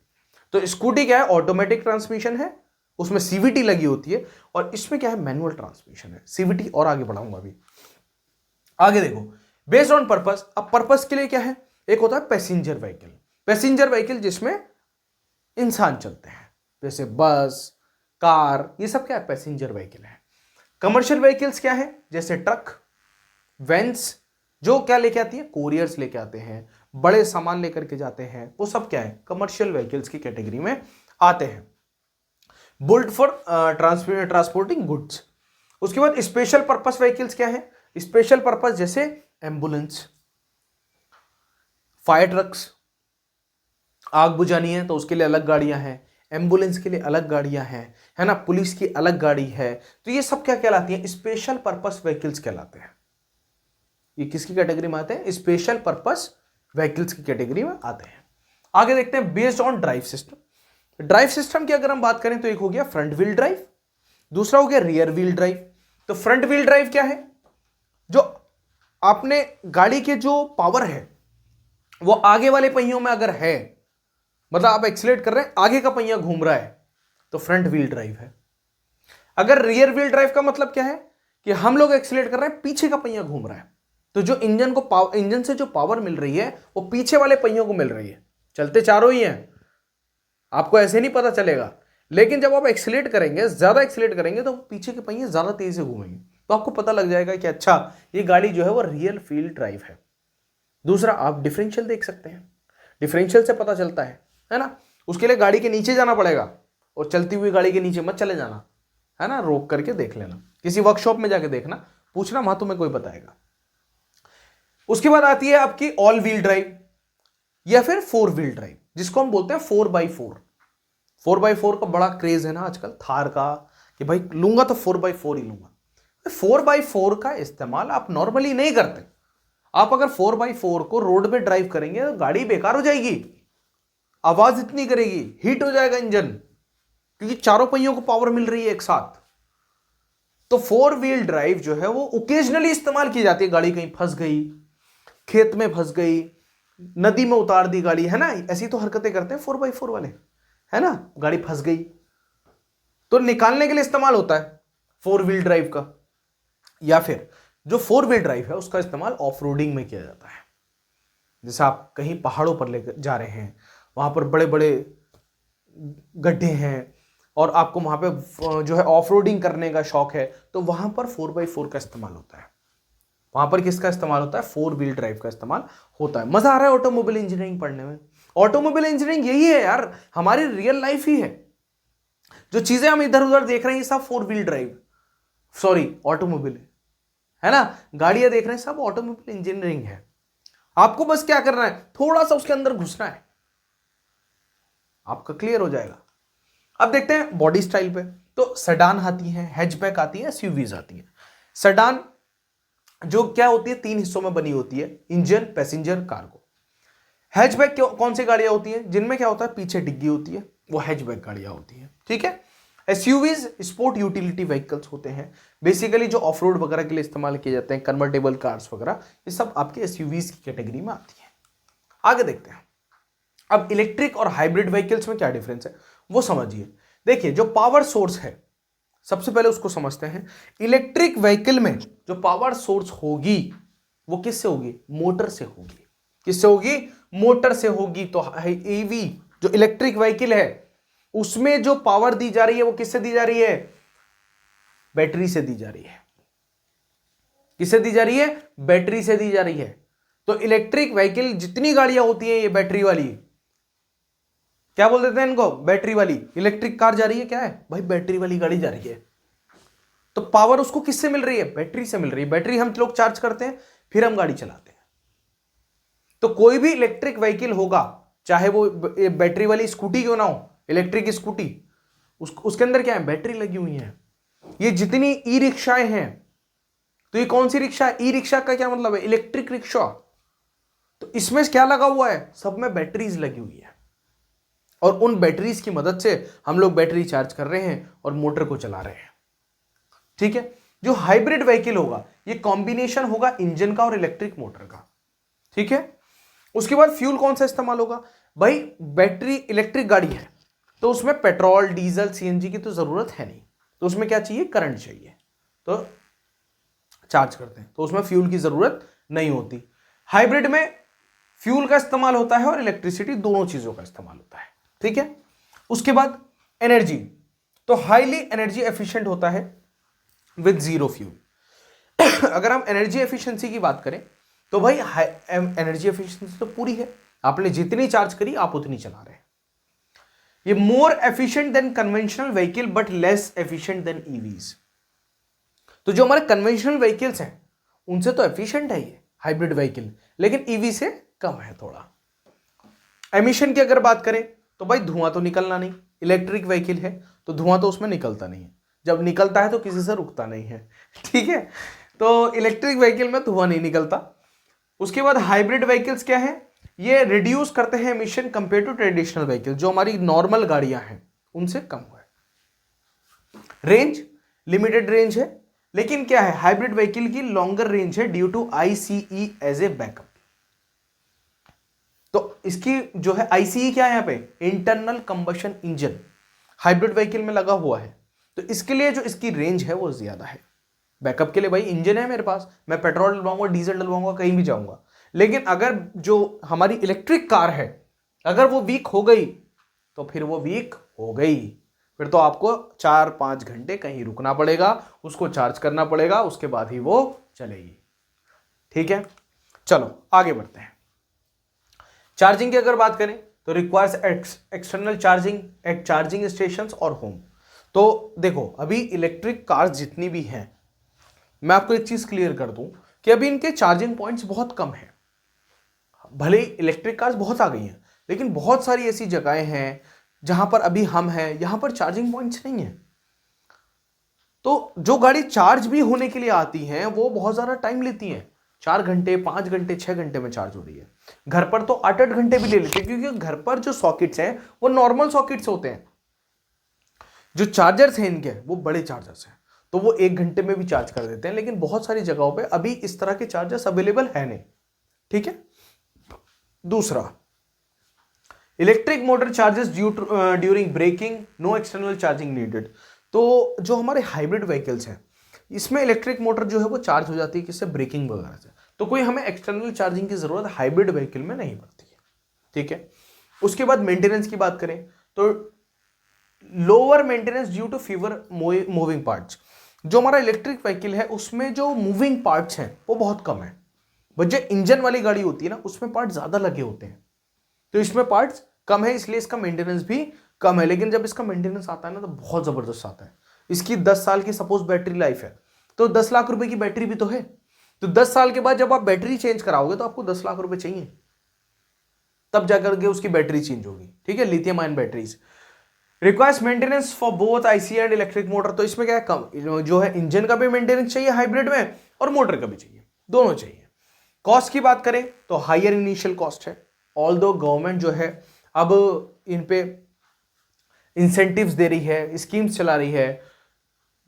तो स्कूटी क्या है, ऑटोमेटिक ट्रांसमिशन है, उसमें सीवीटी लगी होती है, और इसमें क्या है, मैनुअल ट्रांसमिशन है, सीवीटी और आगे बढ़ाऊंगा अभी। आगे देखो, बेस्ड ऑन पर्पस। अब पर्पस के लिए क्या है, एक होता है पैसेंजर व्हीकल, पैसेंजर व्हीकल जिसमें इंसान चलते हैं, जैसे बस, कार, ये सब क्या है, पैसेंजर व्हीकल है। कमर्शियल व्हीकल्स क्या है, जैसे ट्रक, वैन्स, जो क्या लेके आती है, कोरियर्स लेके आते हैं, बड़े सामान लेकर के जाते हैं, वो सब क्या है, कमर्शियल व्हीकल्स की कैटेगरी में आते हैं। Built for transporting goods. उसके बाद स्पेशल पर्पस व्हीकल्स क्या है, स्पेशल पर्पस जैसे एम्बुलेंस, फायर ट्रक्स, आग बुझानी है तो उसके लिए अलग गाड़ियां हैं, एम्बुलेंस के लिए अलग गाड़ियां हैं, है ना, पुलिस की अलग गाड़ी है। तो ये सब क्या कहलाती है, स्पेशल पर्पस व्हीकल्स कहलाते हैं। ये किसकी कैटेगरी में आते हैं, स्पेशल पर्पस व्हीकल्स की कैटेगरी में आते हैं। आगे देखते हैं based on drive system. Drive system की अगर हम बात करें तो एक हो गया फ्रंट व्हील ड्राइव, दूसरा हो गया रियर व्हील ड्राइव। तो फ्रंट व्हील ड्राइव क्या है, जो आपने गाड़ी के जो पावर है वो आगे वाले पहियों में अगर है, मतलब आप एक्सीलेट कर रहे हैं, आगे का पहिया घूम रहा है, तो फ्रंट व्हील ड्राइव है। अगर रियर व्हील ड्राइव का मतलब क्या है, कि हम लोग एक्सीलेट कर रहे हैं, पीछे का पहिया घूम रहा है, तो जो इंजन से जो पावर मिल रही है वो पीछे वाले पहियों को मिल रही है। चलते चारों ही हैं, आपको ऐसे नहीं पता चलेगा, लेकिन जब आप एक्सीलेट करेंगे, ज्यादा एक्सीलेट करेंगे, तो पीछे के पहिए ज्यादा तेजी से घूमेंगे, तो आपको पता लग जाएगा कि अच्छा ये गाड़ी जो है वो रियल व्हील ड्राइव है। दूसरा, आप डिफरेंशियल देख सकते हैं, डिफरेंशियल से पता चलता है ना। उसके लिए गाड़ी के नीचे जाना पड़ेगा, और चलती हुई गाड़ी के नीचे मत चले जाना, है ना, रोक करके देख लेना, किसी वर्कशॉप में जाके देखना, पूछना, वहां तुम्हें कोई बताएगा। उसके बाद आती है आपकी ऑल व्हील ड्राइव या फिर 4 व्हील ड्राइव, जिसको हम बोलते हैं 4x4। 4x4 का बड़ा क्रेज है ना आजकल थार का, कि भाई लूंगा तो 4x4 ही लूंगा। 4x4 का इस्तेमाल आप नॉर्मली नहीं करते। आप अगर 4x4 को रोड पे ड्राइव करेंगे तो गाड़ी बेकार हो जाएगी, आवाज इतनी करेगी, हीट हो जाएगा इंजन, क्योंकि चारों पहियों को पावर मिल रही है एक साथ। तो 4 व्हील ड्राइव जो है वो ओकेजनली इस्तेमाल की जाती है, गाड़ी कहीं फंस गई, खेत में फंस गई, नदी में उतार दी गाड़ी, है ना, ऐसी तो हरकतें करते हैं 4x4 वाले, है ना, गाड़ी फंस गई तो निकालने के लिए इस्तेमाल होता है 4 व्हील ड्राइव का। या फिर जो 4 व्हील ड्राइव है उसका इस्तेमाल ऑफ रोडिंग में किया जाता है। जैसे आप कहीं पहाड़ों पर ले जा रहे हैं, वहां पर बड़े बड़े गड्ढे हैं और आपको वहां पे जो है ऑफ रोडिंग करने का शौक है, तो वहां पर 4x4 का इस्तेमाल होता है। वहां पर किसका इस्तेमाल होता है? 4 व्हील ड्राइव का इस्तेमाल होता है। मजा आ रहा है ऑटोमोबाइल इंजीनियरिंग पढ़ने में। ऑटोमोबाइल इंजीनियरिंग यही है यार, हमारी रियल लाइफ ही है। जो चीजें हम इधर उधर देख रहे हैं ये सब 4 व्हील ड्राइव, सॉरी ऑटोमोबाइल है ना, गाड़ियां देख रहे हैं सब ऑटोमोबाइल इंजीनियरिंग है। आपको बस क्या करना है, थोड़ा सा उसके अंदर घुसना है, आपका क्लियर हो जाएगा। अब देखते हैं बॉडी स्टाइल पे। तो सेडान आती है, हैचबैक आती है, एसयूवीज आती है। सेडान जो क्या होती है, 3 हिस्सों में बनी होती है, इंजन, पैसेंजर, कार्गो। हैचबैक कौन सी गाड़ियां होती हैं? जिनमें क्या होता है, पीछे डिग्गी होती है, वो हैचबैक गाड़ियां होती हैं। ठीक है। एसयूवीज स्पोर्ट यूटिलिटी व्हीकल्स होते हैं, बेसिकली जो ऑफ रोड वगैरह के लिए इस्तेमाल किए जाते हैं, कन्वर्टेबल कार्स वगैरह, ये सब आपके एसयूवीज की कैटेगरी में आती है। आगे देखते हैं। अब इलेक्ट्रिक और हाइब्रिड व्हीकल्स में क्या डिफरेंस है वो समझिए। देखिए, जो पावर सोर्स है, सबसे पहले उसको समझते हैं। इलेक्ट्रिक व्हीकल में जो पावर सोर्स होगी वो किससे होगी? मोटर से होगी। किससे होगी? मोटर से होगी। तो ईवी जो इलेक्ट्रिक व्हीकल है उसमें जो पावर दी जा रही है वो किससे दी जा रही है? बैटरी से दी जा रही है। किससे दी जा रही है? बैटरी से दी जा रही है। तो इलेक्ट्रिक व्हीकल जितनी गाड़ियां होती हैं ये बैटरी वाली, क्या बोल देते हैं इनको? बैटरी वाली। इलेक्ट्रिक कार जा रही है, क्या है भाई? बैटरी वाली गाड़ी जा रही है। तो पावर उसको किससे मिल रही है? बैटरी से मिल रही है। बैटरी हम लोग चार्ज करते हैं, फिर हम गाड़ी चलाते हैं। तो कोई भी इलेक्ट्रिक व्हीकल होगा, चाहे वो बैटरी वाली स्कूटी क्यों ना हो, इलेक्ट्रिक स्कूटी, उसके अंदर क्या है? बैटरी लगी हुई है। ये जितनी ई रिक्शाएं हैं, तो ये कौन सी रिक्शा है? ई रिक्शा का क्या मतलब है? Electric rickshaw. तो इसमें क्या लगा हुआ है? सब में बैटरीज लगी हुई है, और उन बैटरीज की मदद से हम लोग बैटरी चार्ज कर रहे हैं और मोटर को चला रहे हैं। ठीक है। जो हाइब्रिड व्हीकल होगा ये कॉम्बिनेशन होगा इंजन का और इलेक्ट्रिक मोटर का। ठीक है। उसके बाद फ्यूल कौन सा इस्तेमाल होगा? भाई बैटरी इलेक्ट्रिक गाड़ी है तो उसमें पेट्रोल, डीजल, सीएनजी की तो जरूरत है नहीं, तो उसमें क्या चाहिए? करंट चाहिए, तो चार्ज करते हैं, तो उसमें फ्यूल की जरूरत नहीं होती। हाइब्रिड में फ्यूल का इस्तेमाल होता है और इलेक्ट्रिसिटी, दोनों चीजों का इस्तेमाल होता है। ठीक है। उसके बाद एनर्जी, तो हाईली एनर्जी एफिशिएंट होता है विद जीरो फ्यूल। अगर हम एनर्जी एफिशिएंसी की बात करें तो भाई एनर्जी एफिशिएंसी तो पूरी है, आपने जितनी चार्ज करी आप उतनी चला रहे हैं। ये more efficient then conventional vehicle but less efficient then EVs. तो जो हमारे कन्वेंशनल व्हीकल्स हैं उनसे तो एफिशिएंट है ये हाइब्रिड व्हीकल, लेकिन ईवी से कम है थोड़ा। एमिशन की अगर बात करें तो भाई धुआं तो निकलना नहीं, इलेक्ट्रिक व्हीकल है तो धुआं तो उसमें निकलता नहीं है, जब निकलता है तो किसी से रुकता नहीं है। ठीक है। तो इलेक्ट्रिक व्हीकल में धुआं नहीं निकलता। उसके बाद हाइब्रिड व्हीकल्स क्या है? ये रिड्यूस करते हैं emission compare to traditional vehicle, जो हमारी नॉर्मल गाड़ियां हैं उनसे कम हुआ है। रेंज लिमिटेड रेंज है, लेकिन क्या है, हाइब्रिड व्हीकल की लॉन्गर रेंज है due to ICE as a backup. तो इसकी जो है आईसीई क्या है यहां पे? Internal combustion engine hybrid vehicle में लगा हुआ है, तो इसके लिए जो इसकी रेंज है वो ज्यादा है। बैकअप के लिए भाई इंजन है मेरे पास, मैं पेट्रोल डलवाऊंगा, डीजल डलवाऊंगा, कहीं भी जाऊंगा। लेकिन अगर जो हमारी इलेक्ट्रिक कार है अगर वो वीक हो गई तो फिर वो वीक हो गई, फिर तो आपको 4-5 घंटे कहीं रुकना पड़ेगा, उसको चार्ज करना पड़ेगा, उसके बाद ही वो चलेगी। ठीक है। चलो आगे बढ़ते हैं। चार्जिंग की अगर बात करें तो requires external charging eight charging stations और होम। तो देखो अभी इलेक्ट्रिक कार्स जितनी भी हैं, मैं आपको एक चीज क्लियर कर दूं कि अभी इनके चार्जिंग पॉइंट्स बहुत कम हैं। भले इलेक्ट्रिक कार्स बहुत आ गई हैं, लेकिन बहुत सारी ऐसी जगहें हैं जहां पर अभी हम हैं, यहां पर चार्जिंग पॉइंट्स नहीं है। तो जो गाड़ी चार्ज भी होने के लिए आती हैं वो बहुत ज्यादा टाइम लेती हैं, 4 घंटे, 5 घंटे, 6 घंटे में चार्ज हो रही है। घर पर तो 8-8 घंटे भी ले लेते हैं, क्योंकि घर पर जो सॉकेट्स हैं वो नॉर्मल सॉकेट्स होते हैं। जो चार्जर्स हैं इनके वो बड़े चार्जर्स हैं, तो वो 1 घंटे में भी चार्ज कर देते हैं। लेकिन बहुत सारी जगहों पे अभी इस तरह के चार्जर्स अवेलेबल है नहीं। ठीक है। दूसरा, electric motor charges during braking, no external charging needed. तो जो हमारे हाइब्रिड व्हीकल्स हैं इसमें इलेक्ट्रिक मोटर जो है वो चार्ज हो जाती है किससे? ब्रेकिंग वगैरह से। तो कोई हमें एक्सटर्नल चार्जिंग की जरूरत हाइब्रिड व्हीकल में नहीं पड़ती है। ठीक है, उसके बाद मेंटेनेंस की बात करें तो lower maintenance due to fewer moving parts. जो हमारा इलेक्ट्रिक व्हीकल है उसमें जो मूविंग पार्ट्स हैं वो बहुत कम है, बट जो इंजन वाली गाड़ी होती है ना उसमें पार्ट ज्यादा लगे होते हैं, तो इसमें पार्ट्स कम है इसलिए इसका मेंटेनेंस भी कम है। लेकिन जब इसका मेंटेनेंस आता है ना तो बहुत जबरदस्त आता है। इसकी 10 साल की सपोज बैटरी लाइफ है, तो 10 लाख रुपए की बैटरी भी तो है, तो 10 साल के बाद जब आप बैटरी चेंज कराओगे तो आपको 10 लाख रुपए चाहिए, तब जाकर के उसकी बैटरी चेंज होगी। ठीक है, lithium ion batteries requires maintenance for both IC and electric motor. तो इसमें क्या है, कम जो है इंजन का भी मेंटेनेंस चाहिए हाइब्रिड में और मोटर का भी चाहिए, दोनों चाहिए। कॉस्ट की बात करें तो हायर इनिशियल कॉस्ट है, ऑल्दो गवर्नमेंट जो है अब इन पे इंसेंटिव्स दे रही है, स्कीम्स चला रही है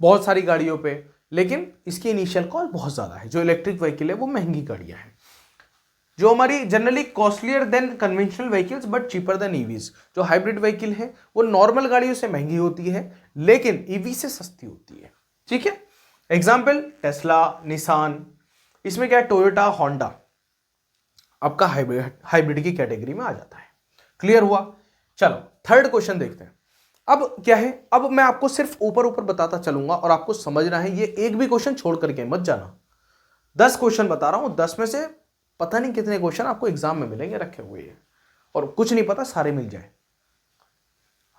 बहुत सारी गाड़ियों पे, लेकिन इसकी इनिशियल कॉस्ट बहुत ज्यादा है। जो इलेक्ट्रिक व्हीकल है वो महंगी गाड़ियां हैं, जो हमारी generally costlier then conventional vehicles but cheaper than EVs. जो हाइब्रिड व्हीकल है वो नॉर्मल गाड़ियों से महंगी होती है लेकिन ईवी से सस्ती होती है। ठीक है, एग्जाम्पल टेस्ला, निसान, इसमें क्या है टोयोटा, होंडा आपका हाइब्रिड की कैटेगरी में आ जाता है। क्लियर हुआ? चलो थर्ड क्वेश्चन देखते हैं। अब क्या है, अब मैं आपको सिर्फ ऊपर ऊपर बताता चलूंगा और आपको समझना है, ये एक भी क्वेश्चन छोड़ करके मत जाना। 10 क्वेश्चन बता रहा हूं, 10 में से पता नहीं कितने क्वेश्चन आपको एग्जाम में मिलेंगे रखे हुए हैं, और कुछ नहीं पता सारे मिल जाए।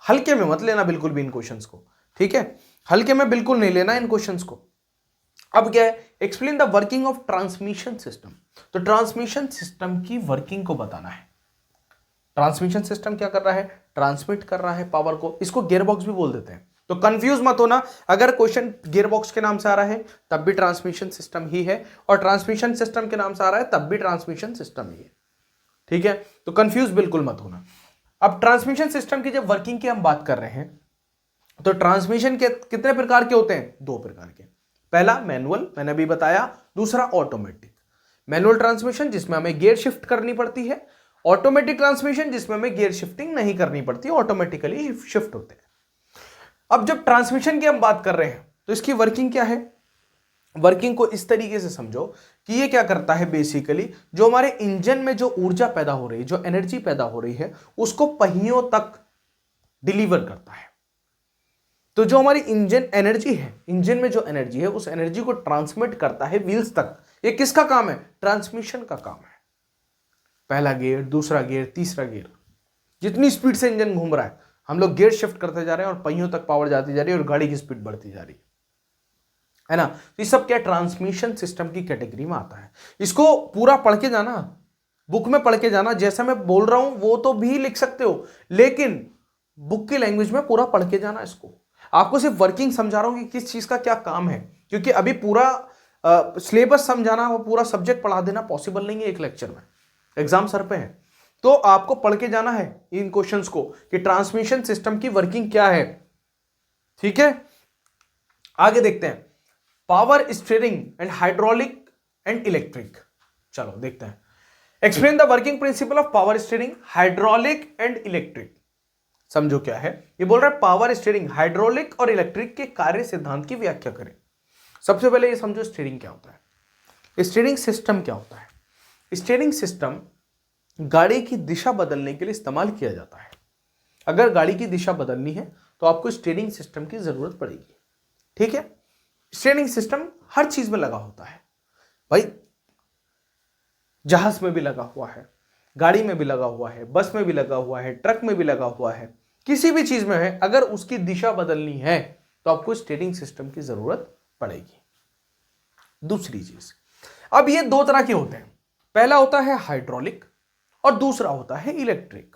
हल्के में मत लेना बिल्कुल भी इन क्वेश्चंस को। ठीक है, हल्के में बिल्कुल नहीं लेना इन क्वेश्चंस को। अब क्या है, explain the working of transmission system. तो ट्रांसमिशन सिस्टम की वर्किंग को बताना है। ट्रांसमिशन सिस्टम क्या कर रहा है, ट्रांसमिट कर रहा है पावर को, इसको गियरबॉक्स भी बोल देते हैं। तो कंफ्यूज मत होना, अगर क्वेश्चन गियरबॉक्स के नाम से आ रहा है तब भी ट्रांसमिशन सिस्टम ही है, और ट्रांसमिशन सिस्टम के नाम से आ रहा है तब भी ट्रांसमिशन सिस्टम ही है। ठीक है, तो कंफ्यूज बिल्कुल मत होना। अब ट्रांसमिशन सिस्टम की जब वर्किंग की हम बात कर रहे हैं तो ट्रांसमिशन के कितने प्रकार के होते हैं, 2 प्रकार के। पहला मैनुअल, मैंने अभी बताया, दूसरा ऑटोमेटिक। मैनुअल ट्रांसमिशन जिसमें हमें गियर शिफ्ट करनी पड़ती है, ऑटोमेटिक ट्रांसमिशन जिसमें हमें गियर शिफ्टिंग नहीं करनी पड़ती, ऑटोमेटिकली शिफ्ट होते हैं। अब जब ट्रांसमिशन की हम बात कर रहे हैं तो इसकी वर्किंग क्या है, वर्किंग को इस तरीके से समझो कि ये क्या करता है, बेसिकली जो हमारे इंजन में जो ऊर्जा पैदा हो रही है, जो एनर्जी पैदा हो रही है, उसको पहियों तक डिलीवर करता है। तो जो हमारी इंजन एनर्जी है, इंजन में जो एनर्जी है उस एनर्जी को ट्रांसमिट करता है व्हील्स तक। ये किसका काम है, ट्रांसमिशन का काम है। पहला गियर, दूसरा गियर, तीसरा गियर, जितनी स्पीड से इंजन घूम रहा है हम लोग गियर शिफ्ट करते जा रहे हैं और पहियों तक पावर जाती जा रही है और गाड़ी की स्पीड बढ़ती जा रही है ना। तो ये सब क्या ट्रांसमिशन सिस्टम की कैटेगरी में आता है। इसको पूरा पढ़ के जाना, बुक में पढ़ के जाना, जैसा मैं बोल रहा हूं वो तो भी लिख सकते हो, लेकिन बुक की लैंग्वेज में पूरा पढ़ के जाना। इसको आपको सिर्फ वर्किंग समझा रहा हूं कि किस चीज का क्या काम है, क्योंकि अभी पूरा सिलेबस समझाना, वो पूरा सब्जेक्ट पढ़ा देना पॉसिबल नहीं है एक लेक्चर में, एग्जाम सर पे है। तो आपको पढ़ के जाना है इन क्वेश्चंस को कि ट्रांसमिशन सिस्टम की वर्किंग क्या है। ठीक है, आगे देखते हैं, power steering and hydraulic and electric. चलो देखते हैं, explain the working principle of power steering, hydraulic and electric. समझो क्या है, ये बोल रहा है पावर स्टीयरिंग, हाइड्रोलिक और इलेक्ट्रिक के कार्य सिद्धांत की व्याख्या करें। सबसे पहले ये समझो स्टीयरिंग क्या होता है, स्टीयरिंग सिस्टम क्या होता है। स्टीयरिंग सिस्टम गाड़ी की दिशा बदलने के लिए इस्तेमाल किया जाता है। अगर गाड़ी की दिशा बदलनी है तो आपको स्टीयरिंग सिस्टम की जरूरत पड़ेगी। ठीक है, स्टीयरिंग सिस्टम हर चीज में लगा होता है भाई, जहाज में भी लगा हुआ है, गाड़ी में भी लगा हुआ है, बस में भी लगा हुआ है, ट्रक में भी लगा हुआ है, किसी भी चीज में है, अगर उसकी दिशा बदलनी है तो आपको स्टीयरिंग सिस्टम की जरूरत पड़ेगी। दूसरी चीज, अब ये 2 तरह के होते हैं, पहला होता है हाइड्रोलिक और दूसरा होता है इलेक्ट्रिक।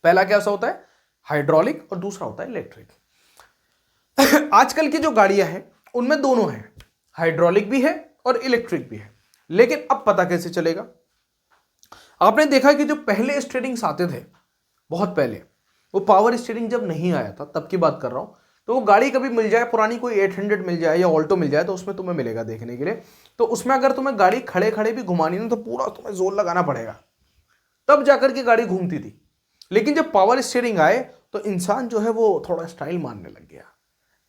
पहला कैसा होता है, हाइड्रोलिक, और दूसरा होता है इलेक्ट्रिक। आजकल की जो गाड़ियां हैं उनमें दोनों हैं, हाइड्रोलिक भी है और इलेक्ट्रिक भी है। लेकिन अब पता कैसे चलेगा, आपने देखा कि जो पहले स्टीयरिंग्स आते थे बहुत पहले, वो पावर स्टीयरिंग जब नहीं आया था तब की बात कर रहा हूं, तो वो गाड़ी कभी मिल जाए पुरानी, कोई 800 मिल जाए या ऑल्टो मिल जाए, तो उसमें तुम्हें मिलेगा देखने के लिए। तो उसमें अगर तुम्हें गाड़ी खड़े खड़े भी घुमानी ना तो पूरा तुम्हें जोर लगाना पड़ेगा, तब जाकर के गाड़ी घूमती थी। लेकिन जब पावर स्टीयरिंग आए तो इंसान जो है वो थोड़ा स्टाइल मारने लग गया,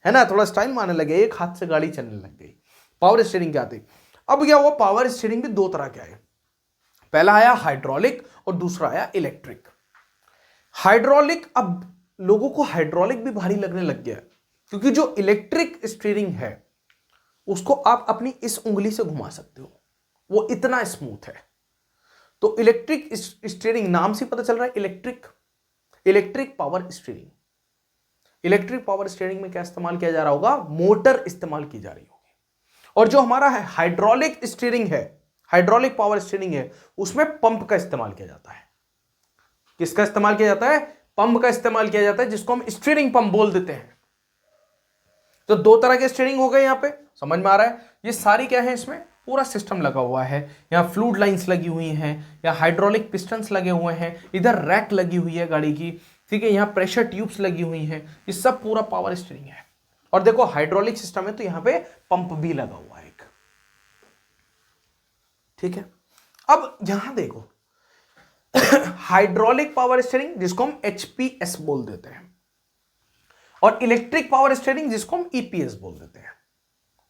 है ना, थोड़ा स्टाइल मारने लगे, एक हाथ से गाड़ी चलने लग गई पावर स्टीयरिंग के आते। अब क्या हुआ, पावर स्टीयरिंग भी दो तरह के आए, पहला आया हाइड्रोलिक और दूसरा आया इलेक्ट्रिक। हाइड्रोलिक, अब लोगों को हाइड्रोलिक भी भारी लगने लग गया क्योंकि जो इलेक्ट्रिक स्टीयरिंग है उसको आप अपनी इस उंगली से घुमा सकते हो, वो इतना स्मूथ है। तो इलेक्ट्रिक स्टीयरिंग नाम से पता चल रहा है, electric power steering. Electric power steering में क्या इस्तेमाल किया जा रहा होगा, मोटर इस्तेमाल की जा रही होगी। और जो हमारा है हाइड्रोलिक स्टीयरिंग है, हाइड्रोलिक पावर स्टीयरिंग है, उसमें पंप का इस्तेमाल किया जाता है। किसका इस्तेमाल किया जाता है, पंप का इस्तेमाल किया जाता है, जिसको हम स्टीयरिंग पंप बोल देते हैं। तो दो तरह के स्टीयरिंग हो गए, यहां पे समझ में आ रहा है। ये सारी क्या है, इसमें पूरा सिस्टम लगा हुआ है, यहाँ फ्लूइड लाइंस लगी हुई हैं, या हाइड्रोलिक पिस्टन्स लगे हुए हैं, इधर रैक लगी हुई है गाड़ी की, ठीक है, यहाँ प्रेशर ट्यूब्स लगी हुई हैं, ये सब पूरा पावर स्टीयरिंग है। और देखो हाइड्रोलिक सिस्टम है तो यहाँ पे पंप भी लगा हुआ है एक, ठीक है। अब यहां देखो हाइड्रोलिक पावर स्टीयरिंग जिसको हम एचपीएस बोल देते हैं, और इलेक्ट्रिक पावर स्टीयरिंग जिसको हम ईपीएस बोल देते हैं।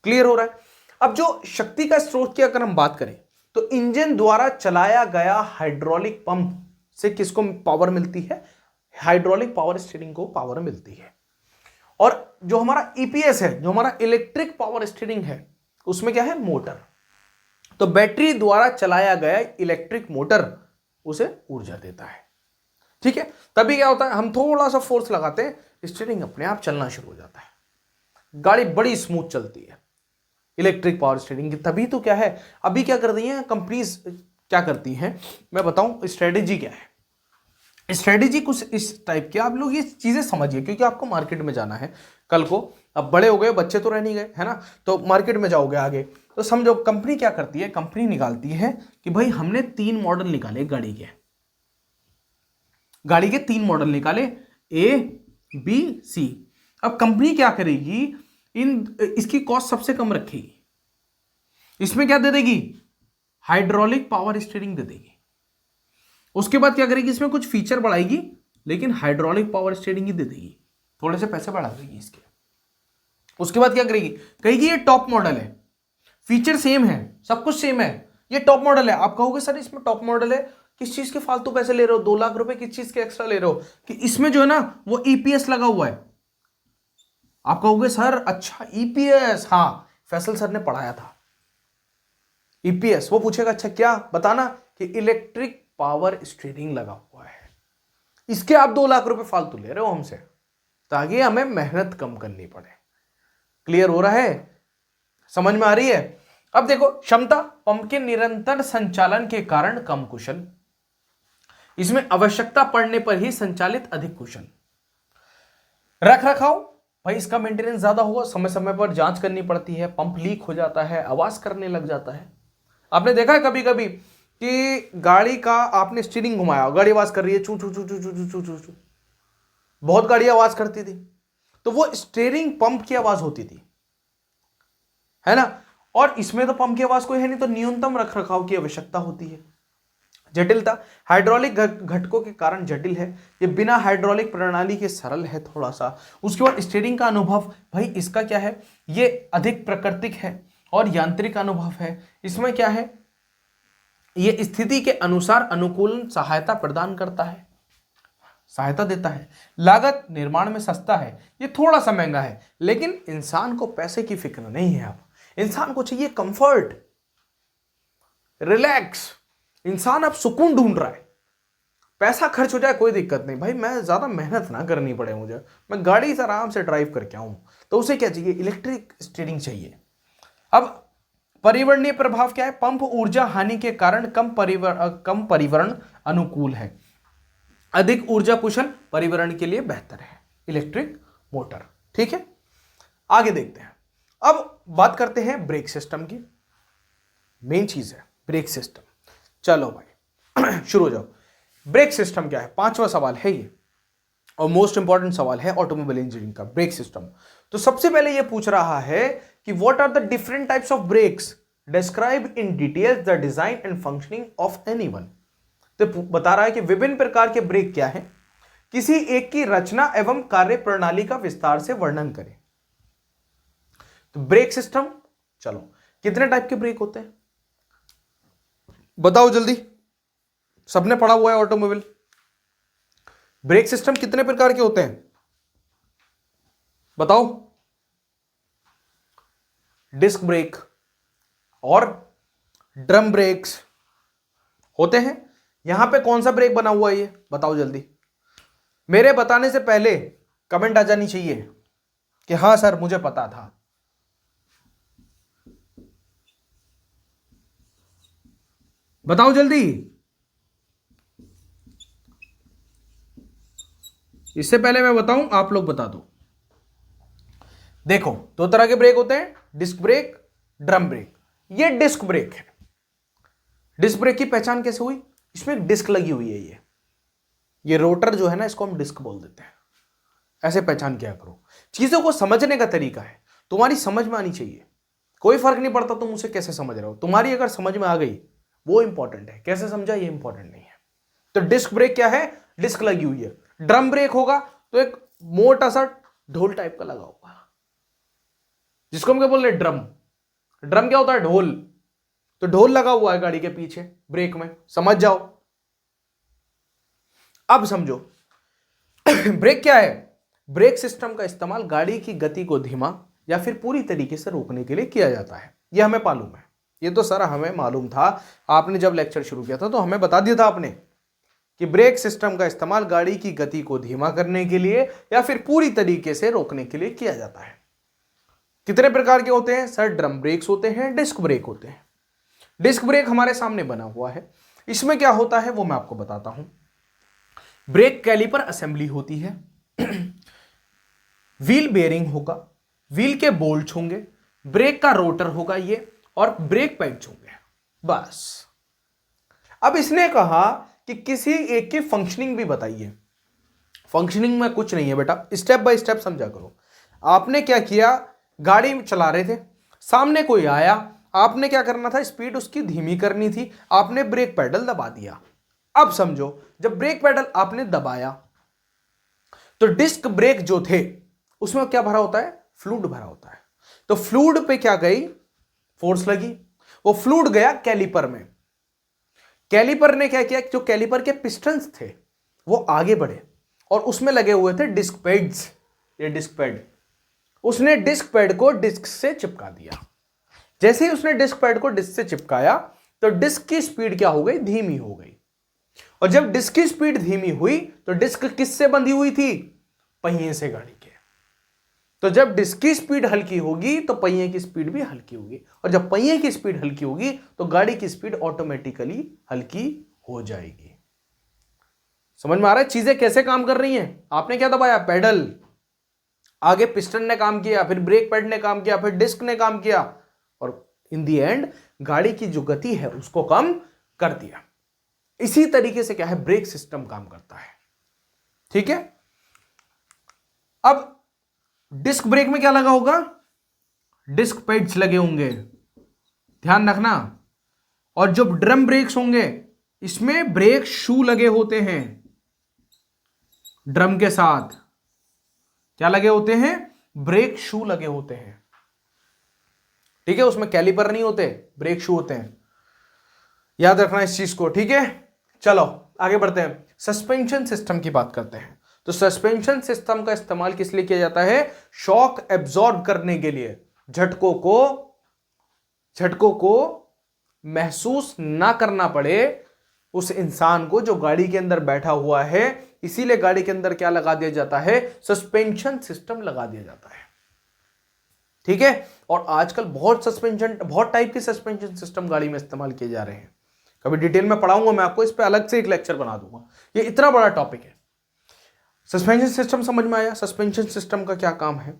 क्लियर हो रहा है। अब जो शक्ति का स्रोत की अगर हम बात करें तो इंजन द्वारा चलाया गया हाइड्रोलिक पंप से किसको पावर मिलती है, हाइड्रोलिक पावर स्टीयरिंग को पावर मिलती है। और जो हमारा ईपीएस है, जो हमारा इलेक्ट्रिक पावर स्टीयरिंग है, उसमें क्या है, मोटर। तो बैटरी द्वारा चलाया गया इलेक्ट्रिक मोटर उसे ऊर्जा देता है, ठीक है। तभी क्या होता है, हम थोड़ा सा फोर्स लगाते हैं, स्टीयरिंग अपने आप चलना शुरू हो जाता है, गाड़ी बड़ी स्मूथ चलती है इलेक्ट्रिक पावर स्टीयरिंग की। तभी तो क्या है, अभी क्या कर रही है कंपनीज, क्या करती हैं मैं बताऊं, स्ट्रेटेजी क्या है। स्ट्रेटेजी कुछ इस टाइप की, आप लोग ये चीजें समझिए क्योंकि आपको मार्केट में जाना है कल को। अब बड़े हो गए, बच्चे तो रह नहीं गए, है ना, तो मार्केट में जाओगे आगे, तो समझो कंपनी क्या करती है, कंपनी निकालती है कि भाई हमने 3 मॉडल निकाले गाड़ी के 3 मॉडल निकाले, ए बी सी। अब कंपनी क्या करेगी, इसकी कॉस्ट सबसे कम रखेगी, इसमें क्या दे देगी, हाइड्रोलिक पावर स्टीयरिंग दे देगी। उसके बाद क्या करेगी, इसमें कुछ फीचर बढ़ाएगी लेकिन हाइड्रोलिक पावर स्टीयरिंग ही दे देगी, थोड़े से पैसे बढ़ा देगी इसके। उसके बाद क्या करेगी, कहेगी ये टॉप मॉडल है, फीचर सेम है, सब कुछ सेम है, ये टॉप मॉडल है। आप कहोगे सर इसमें टॉप मॉडल है, किस चीज के फालतू पैसे ले रहे हो, 2 लाख रुपए किस चीज के एक्स्ट्रा ले रहे हो, कि इसमें जो है ना वो ईपीएस लगा हुआ है। आप कहोगे सर अच्छा ईपीएस, हाँ फैसल सर ने पढ़ाया था ईपीएस। वो पूछेगा अच्छा क्या, बताना, कि इलेक्ट्रिक पावर स्टीयरिंग लगा हुआ है, इसके आप 2 लाख रुपए फालतू ले रहे हो हमसे, ताकि हमें मेहनत कम करनी पड़े। क्लियर हो रहा है, समझ में आ रही है। अब देखो क्षमता, पंप के निरंतर संचालन के कारण कम कुशल, इसमें आवश्यकता पड़ने पर ही संचालित अधिक कुशल। रख रखाव, भाई इसका मेंटेनेंस ज्यादा होगा, समय समय पर जांच करनी पड़ती है, पंप लीक हो जाता है, आवाज करने लग जाता है। आपने देखा है कभी कभी कि गाड़ी का आपने स्टीयरिंग घुमाया, गाड़ी आवाज कर रही है, चू चू चू चू चू चू चू चू, बहुत गाड़ी आवाज करती थी, तो वो स्टीयरिंग पंप की आवाज होती थी, है ना। और इसमें तो पंप की आवाज कोई है नहीं, तो न्यूनतम रख रखाव की आवश्यकता होती है। जटिलता, हाइड्रोलिक घटकों के कारण जटिल है, ये बिना हाइड्रोलिक प्रणाली के सरल है थोड़ा सा। उसके बाद स्टीयरिंग का अनुभव, भाई इसका क्या है, ये अधिक प्राकृतिक है और यांत्रिक अनुभव है। इसमें क्या है, ये स्थिति के अनुसार अनुकूलन सहायता प्रदान करता है, सहायता देता है। लागत, निर्माण में सस्ता है, ये थोड़ा सा महंगा है, लेकिन इंसान को पैसे की फिक्र नहीं है। अब इंसान को चाहिए कंफर्ट, रिलैक्स, इंसान अब सुकून ढूंढ रहा है। पैसा खर्च हो जाए कोई दिक्कत नहीं, भाई मैं ज्यादा मेहनत ना करनी पड़े मुझे, मैं गाड़ी से आराम से ड्राइव करके आऊं, तो उसे क्या चाहिए, इलेक्ट्रिक स्टीयरिंग चाहिए। अब परिवर्तनीय प्रभाव क्या है, पंप ऊर्जा हानि के कारण कम परिवहन अनुकूल है, अधिक ऊर्जा कुशल, परिवहन के लिए बेहतर है इलेक्ट्रिक मोटर। ठीक है, आगे देखते हैं। अब बात करते हैं ब्रेक सिस्टम की, मेन चीज है ब्रेक सिस्टम। चलो भाई शुरू हो जाओ। ब्रेक सिस्टम क्या है, 5वां सवाल है ये, और मोस्ट इंपॉर्टेंट सवाल है ऑटोमोबाइल इंजीनियरिंग का, ब्रेक सिस्टम। तो सबसे पहले ये पूछ रहा है कि what are the different types of brakes, describe in details the design and functioning of anyone. तो बता रहा है कि विभिन्न प्रकार के ब्रेक क्या है, किसी एक की रचना एवं कार्य प्रणाली का विस्तार से वर्णन करें। तो ब्रेक सिस्टम, चलो कितने टाइप के ब्रेक होते हैं बताओ जल्दी, सबने पढ़ा हुआ है ऑटोमोबाइल। ब्रेक सिस्टम कितने प्रकार के होते हैं बताओ। डिस्क ब्रेक और ड्रम ब्रेक्स होते हैं। यहां पे कौन सा ब्रेक बना हुआ है ये बताओ जल्दी। मेरे बताने से पहले कमेंट आ जानी चाहिए कि हां सर मुझे पता था। बताओ जल्दी। इससे पहले मैं बताऊं आप लोग बता दो। देखो दो तरह के ब्रेक होते हैं, डिस्क ब्रेक, ड्रम ब्रेक। ये डिस्क ब्रेक है। डिस्क ब्रेक की पहचान कैसे हुई? इसमें एक डिस्क लगी हुई है। ये रोटर जो है ना, इसको हम डिस्क बोल देते हैं। ऐसे पहचान किया करो। चीजों को समझने का तरीका है, तुम्हारी समझ में आनी चाहिए। कोई फर्क नहीं पड़ता तुम उसे कैसे समझ रहे हो, तुम्हारी अगर समझ में आ गई वो इंपॉर्टेंट है, कैसे समझा ये इंपॉर्टेंट नहीं है। तो डिस्क ब्रेक क्या है? डिस्क लगी हुई है। ड्रम ब्रेक होगा तो एक मोटा सा ढोल टाइप का लगा होगा, जिसको हम क्या बोल रहे हैं? ड्रम। ड्रम क्या होता है? ढोल। तो ढोल लगा हुआ है गाड़ी के पीछे ब्रेक में, समझ जाओ। अब समझो ब्रेक क्या है। ब्रेक सिस्टम का इस्तेमाल गाड़ी की गति को धीमा या फिर पूरी तरीके से रोकने के लिए किया जाता है। यह हमें मालूम है, ये तो सर हमें मालूम था। आपने जब लेक्चर शुरू किया था तो हमें बता दिया था आपने कि ब्रेक सिस्टम का इस्तेमाल गाड़ी की गति को धीमा करने के लिए या फिर पूरी तरीके से रोकने के लिए किया जाता है। कितने प्रकार के होते हैं सर? ड्रम ब्रेक्स होते हैं, डिस्क ब्रेक होते हैं। डिस्क ब्रेक हमारे सामने बना हुआ है। इसमें क्या होता है वो मैं आपको बताता हूं। ब्रेक कैलिपर असेंबली होती है, व्हील बेयरिंग होगा, व्हील के बोल्ट होंगे, ब्रेक का रोटर होगा ये, और ब्रेक पैड्स होंगे, बस। अब इसने कहा कि किसी एक की फंक्शनिंग भी बताइए। फंक्शनिंग में कुछ नहीं है बेटा, स्टेप बाय स्टेप समझा करो। आपने क्या किया, गाड़ी चला रहे थे, सामने कोई आया, आपने क्या करना था? स्पीड उसकी धीमी करनी थी, आपने ब्रेक पैडल दबा दिया। अब समझो, जब ब्रेक पैडल आपने दबाया तो डिस्क ब्रेक जो थे उसमें क्या भरा होता है? फ्लूइड भरा होता है। तो फ्लूइड पे क्या गई? फोर्स लगी, वो फ्लूइड गया कैलिपर में। कैलिपर ने क्या किया? जो कैलिपर के पिस्टन्स थे वो आगे बढ़े और उसमें लगे हुए थे डिस्क पैड्स। ये डिस्क पैड, उसने डिस्क पैड को डिस्क से चिपका दिया। जैसे ही उसने डिस्क पैड को डिस्क से चिपकाया तो डिस्क की स्पीड क्या हो गई? धीमी हो गई। और जब डिस्क की स्पीड धीमी हुई तो डिस्क किससे बंधी हुई थी? पहिए से गाड़ी के। तो जब डिस्क की स्पीड हल्की होगी तो पहिए की स्पीड भी हल्की होगी, और जब पहिए की स्पीड हल्की होगी तो गाड़ी की स्पीड ऑटोमेटिकली हल्की हो जाएगी। समझ में आ रहा है चीजें कैसे काम कर रही हैं? आपने क्या दबाया? पैडल। आगे पिस्टन ने काम किया, फिर ब्रेक पैड ने काम किया, फिर डिस्क ने काम किया, और इन दी एंड गाड़ी की जो गति है उसको कम कर दिया। इसी तरीके से क्या है? ब्रेक सिस्टम काम करता है। ठीक है। अब डिस्क ब्रेक में क्या लगा होगा? डिस्क पैड्स लगे होंगे, ध्यान रखना। और जो ड्रम ब्रेक्स होंगे इसमें ब्रेक शू लगे होते हैं। ड्रम के साथ क्या लगे होते हैं? ब्रेक शू लगे होते हैं। ठीक है, उसमें कैलिपर नहीं होते, ब्रेक शू होते हैं। याद रखना इस चीज को, ठीक है। चलो आगे बढ़ते हैं, सस्पेंशन सिस्टम की बात करते हैं। तो सस्पेंशन सिस्टम का इस्तेमाल किस लिए किया जाता है? शॉक एब्जॉर्ब करने के लिए, झटकों को महसूस ना करना पड़े उस इंसान को जो गाड़ी के अंदर बैठा हुआ है। इसीलिए गाड़ी के अंदर क्या लगा दिया जाता है? सस्पेंशन सिस्टम लगा दिया जाता है। ठीक है। और आजकल बहुत टाइप के सस्पेंशन सिस्टम गाड़ी में इस्तेमाल किए जा रहे हैं। कभी डिटेल में पढ़ाऊंगा मैं आपको, इस पे अलग से एक लेक्चर बना दूंगा। ये इतना बड़ा टॉपिक है। सस्पेंशन सिस्टम समझ में आया? सस्पेंशन सिस्टम का क्या काम है?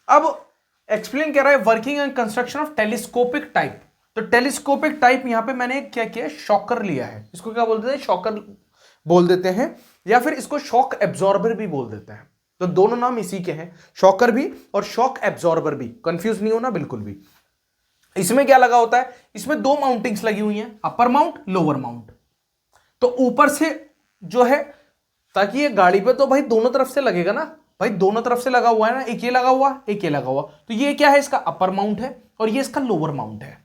अब एक्सप्लेन कर रहा है working and construction of telescopic type. तो टेलीस्कोपिक टाइप यहां पे मैंने क्या किया? शॉकर लिया है। इसको क्या बोलते हैं? शॉकर बोल देते हैं, या फिर इसको शॉक एब्जॉर्बर भी बोल देते हैं। तो दोनों नाम इसी के हैं, शॉकर भी और शॉक एब्जॉर्बर भी। कंफ्यूज नहीं होना बिल्कुल भी। इसमें क्या लगा होता है? इसमें दो माउंटिंग्स लगी हुई हैं, अपर माउंट, लोअर माउंट। तो ऊपर से जो है, ताकि ये गाड़ी पे तो भाई दोनों तरफ से लगेगा ना, भाई दोनों तरफ से लगा हुआ है ना, एक ये लगा हुआ, एक ये लगा हुआ। तो ये क्या है? इसका अपर माउंट है और ये इसका लोअर माउंट है।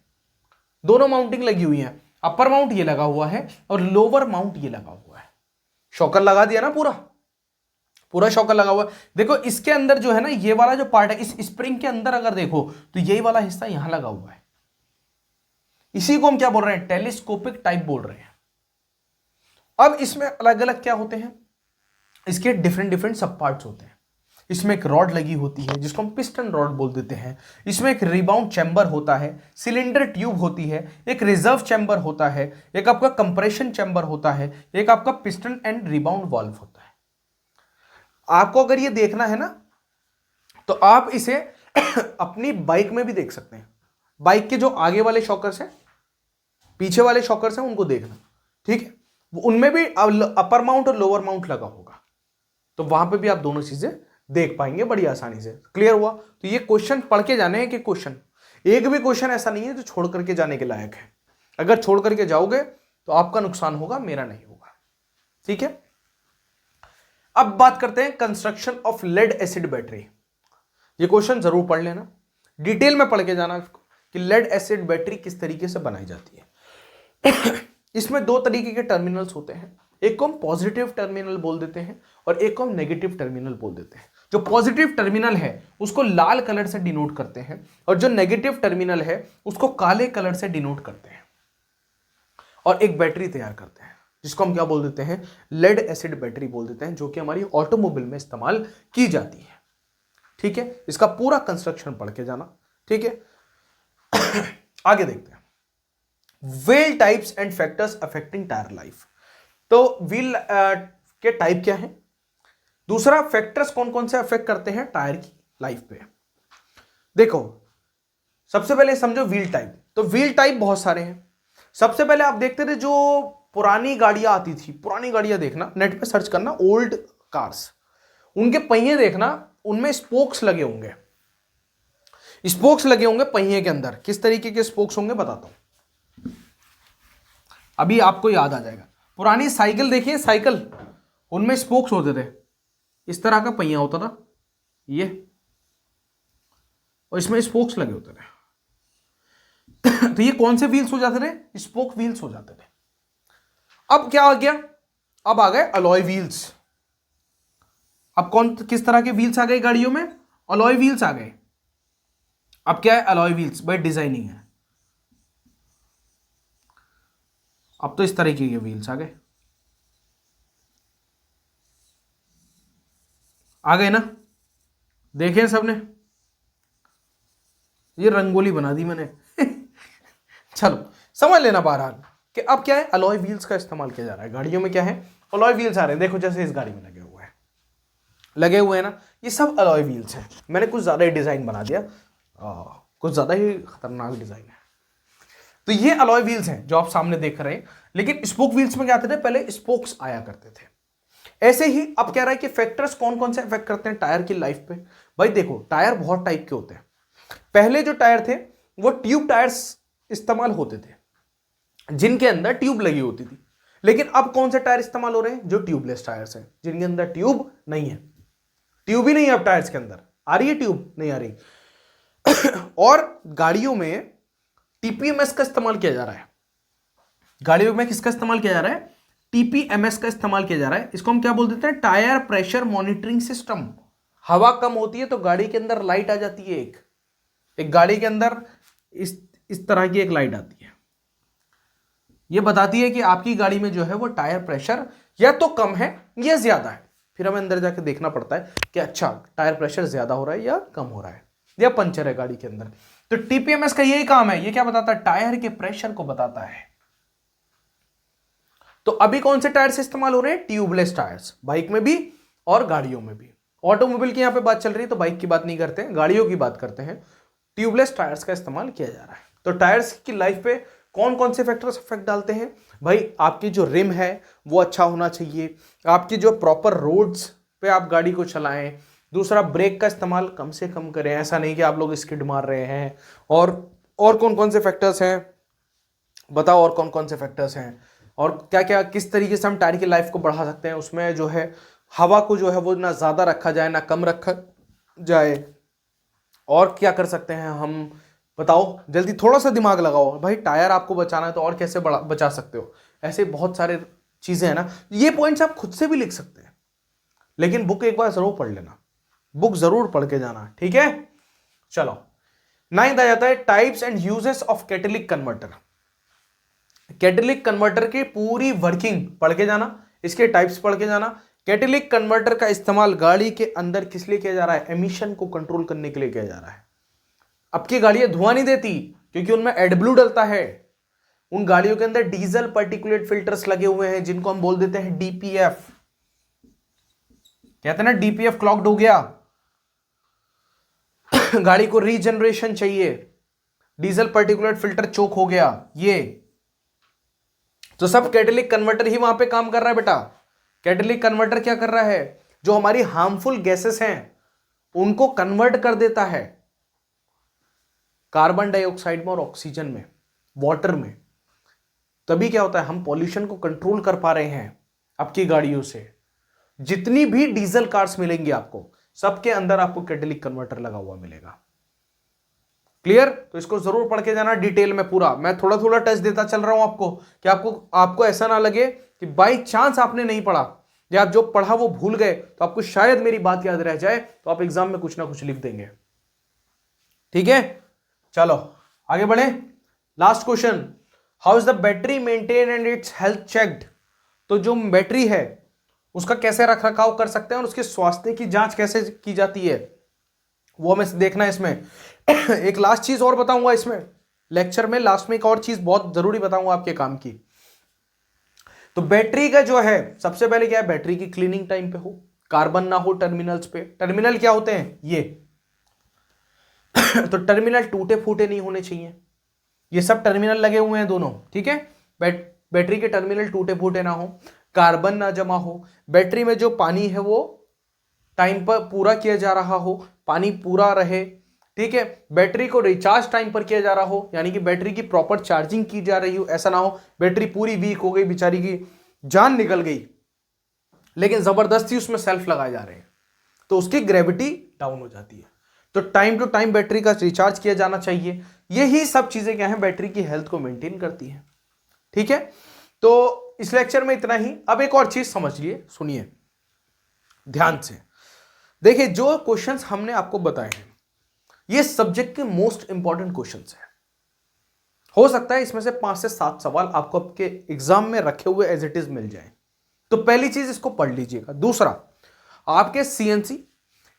दोनों माउंटिंग लगी हुई है, अपर माउंट ये लगा हुआ है और लोअर माउंट ये लगा हुआ है। शॉकर लगा दिया ना, पूरा पूरा शॉकर लगा हुआ है। देखो इसके अंदर जो है ना, ये वाला जो पार्ट है, इस स्प्रिंग के अंदर अगर देखो तो यही वाला हिस्सा यहां लगा हुआ है। इसी को हम क्या बोल रहे हैं, टेलीस्कोपिक टाइप बोल रहे हैं। अब इसमें अलग अलग क्या होते हैं, इसके डिफरेंट डिफरेंट सब पार्ट्स होते हैं। इसमें एक रॉड लगी होती है जिसको हम पिस्टन रॉड बोल देते हैं। इसमें एक रिबाउंड चैम्बर होता है, सिलेंडर ट्यूब होती है, एक रिजर्व चैम्बर होता है, एक आपका कंप्रेशन चैम्बर होता है, एक आपका पिस्टन एंड रिबाउंड वाल्व होता है। आपको अगर ये देखना है ना तो आप इसे अपनी बाइक में भी देख सकते हैं। बाइक के जो आगे वाले शॉकर्स हैं, पीछे वाले शॉकर्स हैं, उनको देखना, ठीक है। उनमें भी अपर माउंट और लोअर माउंट लगा होगा, तो वहां पे भी आप दोनों चीजें देख पाएंगे बड़ी आसानी से। क्लियर हुआ? तो ये क्वेश्चन पढ़ के जाने हैं कि क्वेश्चन, एक भी क्वेश्चन ऐसा नहीं है जो छोड़ करके जाने के लायक है। अगर छोड़ करके जाओगे तो आपका नुकसान होगा, मेरा नहीं होगा, ठीक है। अब बात करते हैं construction of lead acid battery. ये क्वेश्चन जरूर पढ़ लेना, डिटेल में पढ़ के जाना कि लेड एसिड बैटरी किस तरीके से बनाई जाती है। इसमें दो तरीके के टर्मिनल्स होते हैं, एक को हम पॉजिटिव टर्मिनल बोल देते हैं और एक को हम नेगेटिव टर्मिनल बोल देते हैं। जो पॉजिटिव टर्मिनल है उसको लाल कलर से डिनोट करते हैं और जो नेगेटिव टर्मिनल है उसको काले कलर से डिनोट करते हैं, और एक बैटरी तैयार करते हैं जिसको हम क्या बोल देते हैं, लेड एसिड बैटरी बोल देते हैं, जो कि हमारी ऑटोमोबाइल में इस्तेमाल की जाती है, ठीक है। इसका पूरा कंस्ट्रक्शन पढ़ के जाना, ठीक है। आगे देखते हैं wheel types and factors affecting tyre life. तो व्हील के टाइप क्या है, दूसरा फैक्टर्स कौन कौन से अफेक्ट करते हैं टायर की लाइफ पे। देखो सबसे पहले समझो व्हील टाइप। तो व्हील टाइप बहुत सारे हैं। सबसे पहले आप देखते थे जो पुरानी गाड़ियां आती थी, पुरानी गाड़ियां देखना, नेट पे सर्च करना ओल्ड कार्स, उनके पहिए देखना, उनमें स्पोक्स लगे होंगे, स्पोक्स लगे होंगे पहिए के अंदर। किस तरीके के स्पोक्स होंगे बताता हूं, अभी आपको याद आ जाएगा। पुरानी साइकिल देखिए, साइकिल, उनमें स्पोक्स होते थे, इस तरह का पहिया होता था ये, और इसमें स्पोक्स लगे होते थे। तो ये कौन से व्हील्स हो जाते थे, स्पोक व्हील्स हो जाते थे। अब क्या आ गया, अब आ गए अलॉय व्हील्स। अब किस तरह के व्हील्स आ गए गाड़ियों में, अलॉय व्हील्स आ गए। अब क्या है, अलॉय व्हील्स बाय डिजाइनिंग है। अब तो इस तरीके के व्हील्स आ गए, आ गए ना, देखे सबने, ये रंगोली बना दी मैंने। चलो समझ लेना बहरहाल कि अब क्या है, अलॉय व्हील्स का इस्तेमाल किया जा रहा है गाड़ियों में। क्या है, अलॉय व्हील्स आ रहे हैं। देखो जैसे इस गाड़ी में लगे हुए हैं ना, ये सब अलॉय व्हील्स हैं। मैंने कुछ ज्यादा ही डिजाइन बना दिया, कुछ ज्यादा ही खतरनाक डिजाइन है। तो ये अलॉय व्हील्स हैं जो आप सामने देख रहे हैं। लेकिन स्पोक व्हील्स में क्या आते थे, पहले स्पोक्स आया करते थे। ऐसे ही अब कह रहा है कि फैक्टर्स कौन कौन से इफेक्ट करते हैं टायर की लाइफ पे। भाई देखो टायर बहुत टाइप के होते हैं। पहले जो टायर थे वो ट्यूब टायर्स इस्तेमाल होते थे, जिनके अंदर ट्यूब लगी होती थी। लेकिन अब कौन से टायर इस्तेमाल हो रहे हैं, जो ट्यूबलेस टायर्स हैं, जिनके अंदर ट्यूब नहीं है, ट्यूब ही नहीं है अब टायर्स के अंदर। आ रही है ट्यूब, नहीं आ रही। और गाड़ियों में टीपीएमएस का इस्तेमाल किया जा रहा है। गाड़ियों में किसका इस्तेमाल किया जा रहा है, टीपीएमएस का इस्तेमाल किया जा रहा है। इसको हम क्या बोल देते हैं, टायर प्रेशर मॉनिटरिंग सिस्टम। हवा कम होती है तो गाड़ी के अंदर लाइट आ जाती है, एक गाड़ी के अंदर इस तरह की एक लाइट आती है, ये बताती है कि आपकी गाड़ी में जो है वो टायर प्रेशर या तो कम है या ज्यादा है। फिर हमें अंदर जाके देखना पड़ता है कि अच्छा टायर प्रेशर ज्यादा हो रहा है या कम हो रहा है, या पंचर है गाड़ी के अंदर। तो टीपीएमएस का यही काम है, ये क्या बताता है, टायर के प्रेशर को बताता है। तो अभी कौन से टायर्स इस्तेमाल हो रहे हैं, ट्यूबलेस टायर्स, बाइक में भी और गाड़ियों में भी। ऑटोमोबाइल की यहां पे बात चल रही है तो बाइक की बात नहीं करते हैं, गाड़ियों की बात करते हैं। ट्यूबलेस टायर्स का इस्तेमाल किया जा रहा है। तो टायर्स की लाइफ पे कौन कौन से फैक्टर्स इफेक्ट डालते हैं, भाई आपकी जो रिम है वो अच्छा होना चाहिए, आपकी जो प्रॉपर रोड्स पे आप गाड़ी को चलाएं, दूसरा ब्रेक का इस्तेमाल कम से कम करें, ऐसा नहीं कि आप लोग स्किड मार रहे हैं। और कौन कौन से फैक्टर्स हैं बताओ, और कौन कौन से फैक्टर्स हैं, और क्या क्या किस तरीके से हम टायर की लाइफ को बढ़ा सकते हैं। उसमें जो है हवा को जो है वो ना ज़्यादा रखा जाए ना कम रखा जाए, और क्या कर सकते हैं हम बताओ जल्दी, थोड़ा सा दिमाग लगाओ भाई, टायर आपको बचाना है तो और कैसे बचा सकते हो। ऐसे बहुत सारे चीजें हैं ना, ये पॉइंट्स आप खुद से भी लिख सकते हैं, लेकिन बुक एक बार जरूर पढ़ लेना, बुक जरूर पढ़ के जाना, ठीक है। चलो 9th आ जाता है types and uses of कैटेलिक converter. कैटेलिक converter की पूरी वर्किंग पढ़ के जाना, इसके टाइप्स पढ़ के जाना। कैटेलिक कन्वर्टर का इस्तेमाल गाड़ी के अंदर किस लिए किया जा रहा है? एमिशन को कंट्रोल करने के लिए किया जा रहा है। अब की गाड़ियां धुआं नहीं देती क्योंकि उनमें एडब्लू डलता है। उन गाड़ियों के अंदर डीजल पार्टिकुलेट फिल्टर्स लगे हुए हैं जिनको हम बोल देते हैं डीपीएफ। कहते हैं ना डीपीएफ क्लॉग्ड हो गया, गाड़ी को रीजनरेशन चाहिए, डीजल पार्टिकुलेट फिल्टर चोक हो गया, ये तो सब कैटेलिक कन्वर्टर ही वहां पे काम कर रहा है बेटा। कैटेलिक कन्वर्टर क्या कर रहा है? जो हमारी हार्मफुल गैसेस हैं उनको कन्वर्ट कर देता है कार्बन डाइऑक्साइड में और ऑक्सीजन में, वाटर में। तभी क्या होता है, हम पॉल्यूशन को कंट्रोल कर पा रहे हैं आपकी गाड़ियों से। जितनी भी डीजल कार्स मिलेंगी आपको, सबके अंदर आपको कैटेलिक कन्वर्टर लगा हुआ मिलेगा। क्लियर? तो इसको जरूर पढ़ के जाना डिटेल में पूरा। मैं थोड़ा थोड़ा टच देता चल रहा हूं आपको कि आपको ऐसा ना लगे कि बाई चांस आपने नहीं पढ़ा या आप जो पढ़ा वो भूल गए, तो आपको शायद मेरी बात याद रह जाए तो आप एग्जाम में कुछ ना कुछ लिख देंगे। ठीक है, चलो आगे बढ़े। Last question, how is the battery maintain and it's health checked. तो जो बैटरी है उसका कैसे रख रखाव कर सकते हैं और उसके स्वास्थ्य की जांच कैसे की जाती है, वो हमें देखना है इसमें। एक लास्ट चीज और बताऊंगा इसमें लेक्चर में, लास्ट में एक और चीज बहुत जरूरी बताऊंगा आपके काम की। तो बैटरी का जो है सबसे पहले क्या है, बैटरी की क्लीनिंग टाइम पे हो, कार्बन ना हो टर्मिनल्स पे। टर्मिनल क्या होते हैं ये तो टर्मिनल टूटे फूटे नहीं होने चाहिए, ये सब टर्मिनल लगे हुए हैं दोनों, ठीक है। बैटरी के टर्मिनल टूटे फूटे ना हो, कार्बन ना जमा हो, बैटरी में जो पानी है वो टाइम पर पूरा किया जा रहा हो, पानी पूरा रहे, ठीक है। बैटरी को रिचार्ज टाइम पर किया जा रहा हो, यानी कि बैटरी की प्रॉपर चार्जिंग की जा रही हो। ऐसा ना हो बैटरी पूरी वीक हो गई, बेचारी की जान निकल गई, लेकिन जबरदस्ती उसमें सेल्फ लगाए जा रहे हैं, तो उसकी ग्रेविटी डाउन हो जाती है। तो टाइम टू टाइम बैटरी का रिचार्ज किया जाना चाहिए। यही सब चीजें क्या है, बैटरी की हेल्थ को मेंटेन करती है, ठीक है। तो इस लेक्चर में इतना ही। अब एक और चीज समझिए, सुनिए ध्यान से। देखिए जो क्वेश्चंस हमने आपको बताए हैं ये सब्जेक्ट के मोस्ट इंपॉर्टेंट क्वेश्चंस हैं। हो सकता है इसमें से 5 से 7 सवाल आपको आपके एग्जाम में रखे हुए एज इट इज मिल जाए। तो पहली चीज इसको पढ़ लीजिएगा। दूसरा, आपके सीएनसी,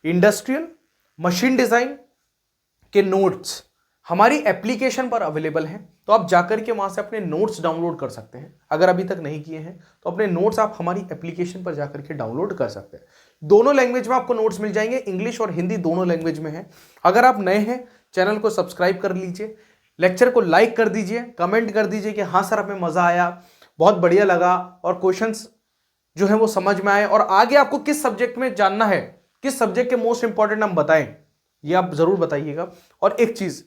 इंडस्ट्रियल, मशीन डिजाइन के नोट्स हमारी एप्लीकेशन पर अवेलेबल हैं, तो आप जाकर के वहां से अपने नोट्स डाउनलोड कर सकते हैं। अगर अभी तक नहीं किए हैं तो अपने नोट्स आप हमारी एप्लीकेशन पर जाकर के डाउनलोड कर सकते हैं। दोनों लैंग्वेज में आपको नोट्स मिल जाएंगे, इंग्लिश और हिंदी दोनों लैंग्वेज में है। अगर आप नए हैं चैनल को सब्सक्राइब कर लीजिए, लेक्चर को लाइक कर दीजिए, कमेंट कर दीजिए कि हाँ सर हमें मजा आया, बहुत बढ़िया लगा और क्वेश्चंस जो है वो समझ में आए, और आगे आपको किस सब्जेक्ट में जानना है, किस सब्जेक्ट के मोस्ट इंपॉर्टेंट हम बताएं, ये आप जरूर बताइएगा। और एक चीज,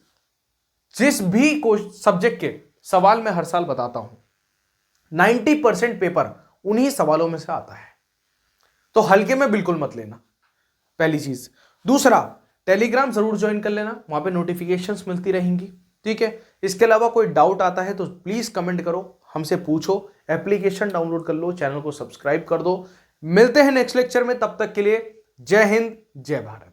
जिस भी सब्जेक्ट के सवाल मैं हर साल बताता हूं 90% पेपर उन्हीं सवालों में से आता है, तो हल्के में बिल्कुल मत लेना, पहली चीज। दूसरा, टेलीग्राम जरूर ज्वाइन कर लेना, वहां पे नोटिफिकेशंस मिलती रहेंगी, ठीक है। इसके अलावा कोई डाउट आता है तो प्लीज कमेंट करो, हमसे पूछो, एप्लीकेशन डाउनलोड कर लो, चैनल को सब्सक्राइब कर दो। मिलते हैं नेक्स्ट लेक्चर में, तब तक के लिए जय हिंद जय भारत।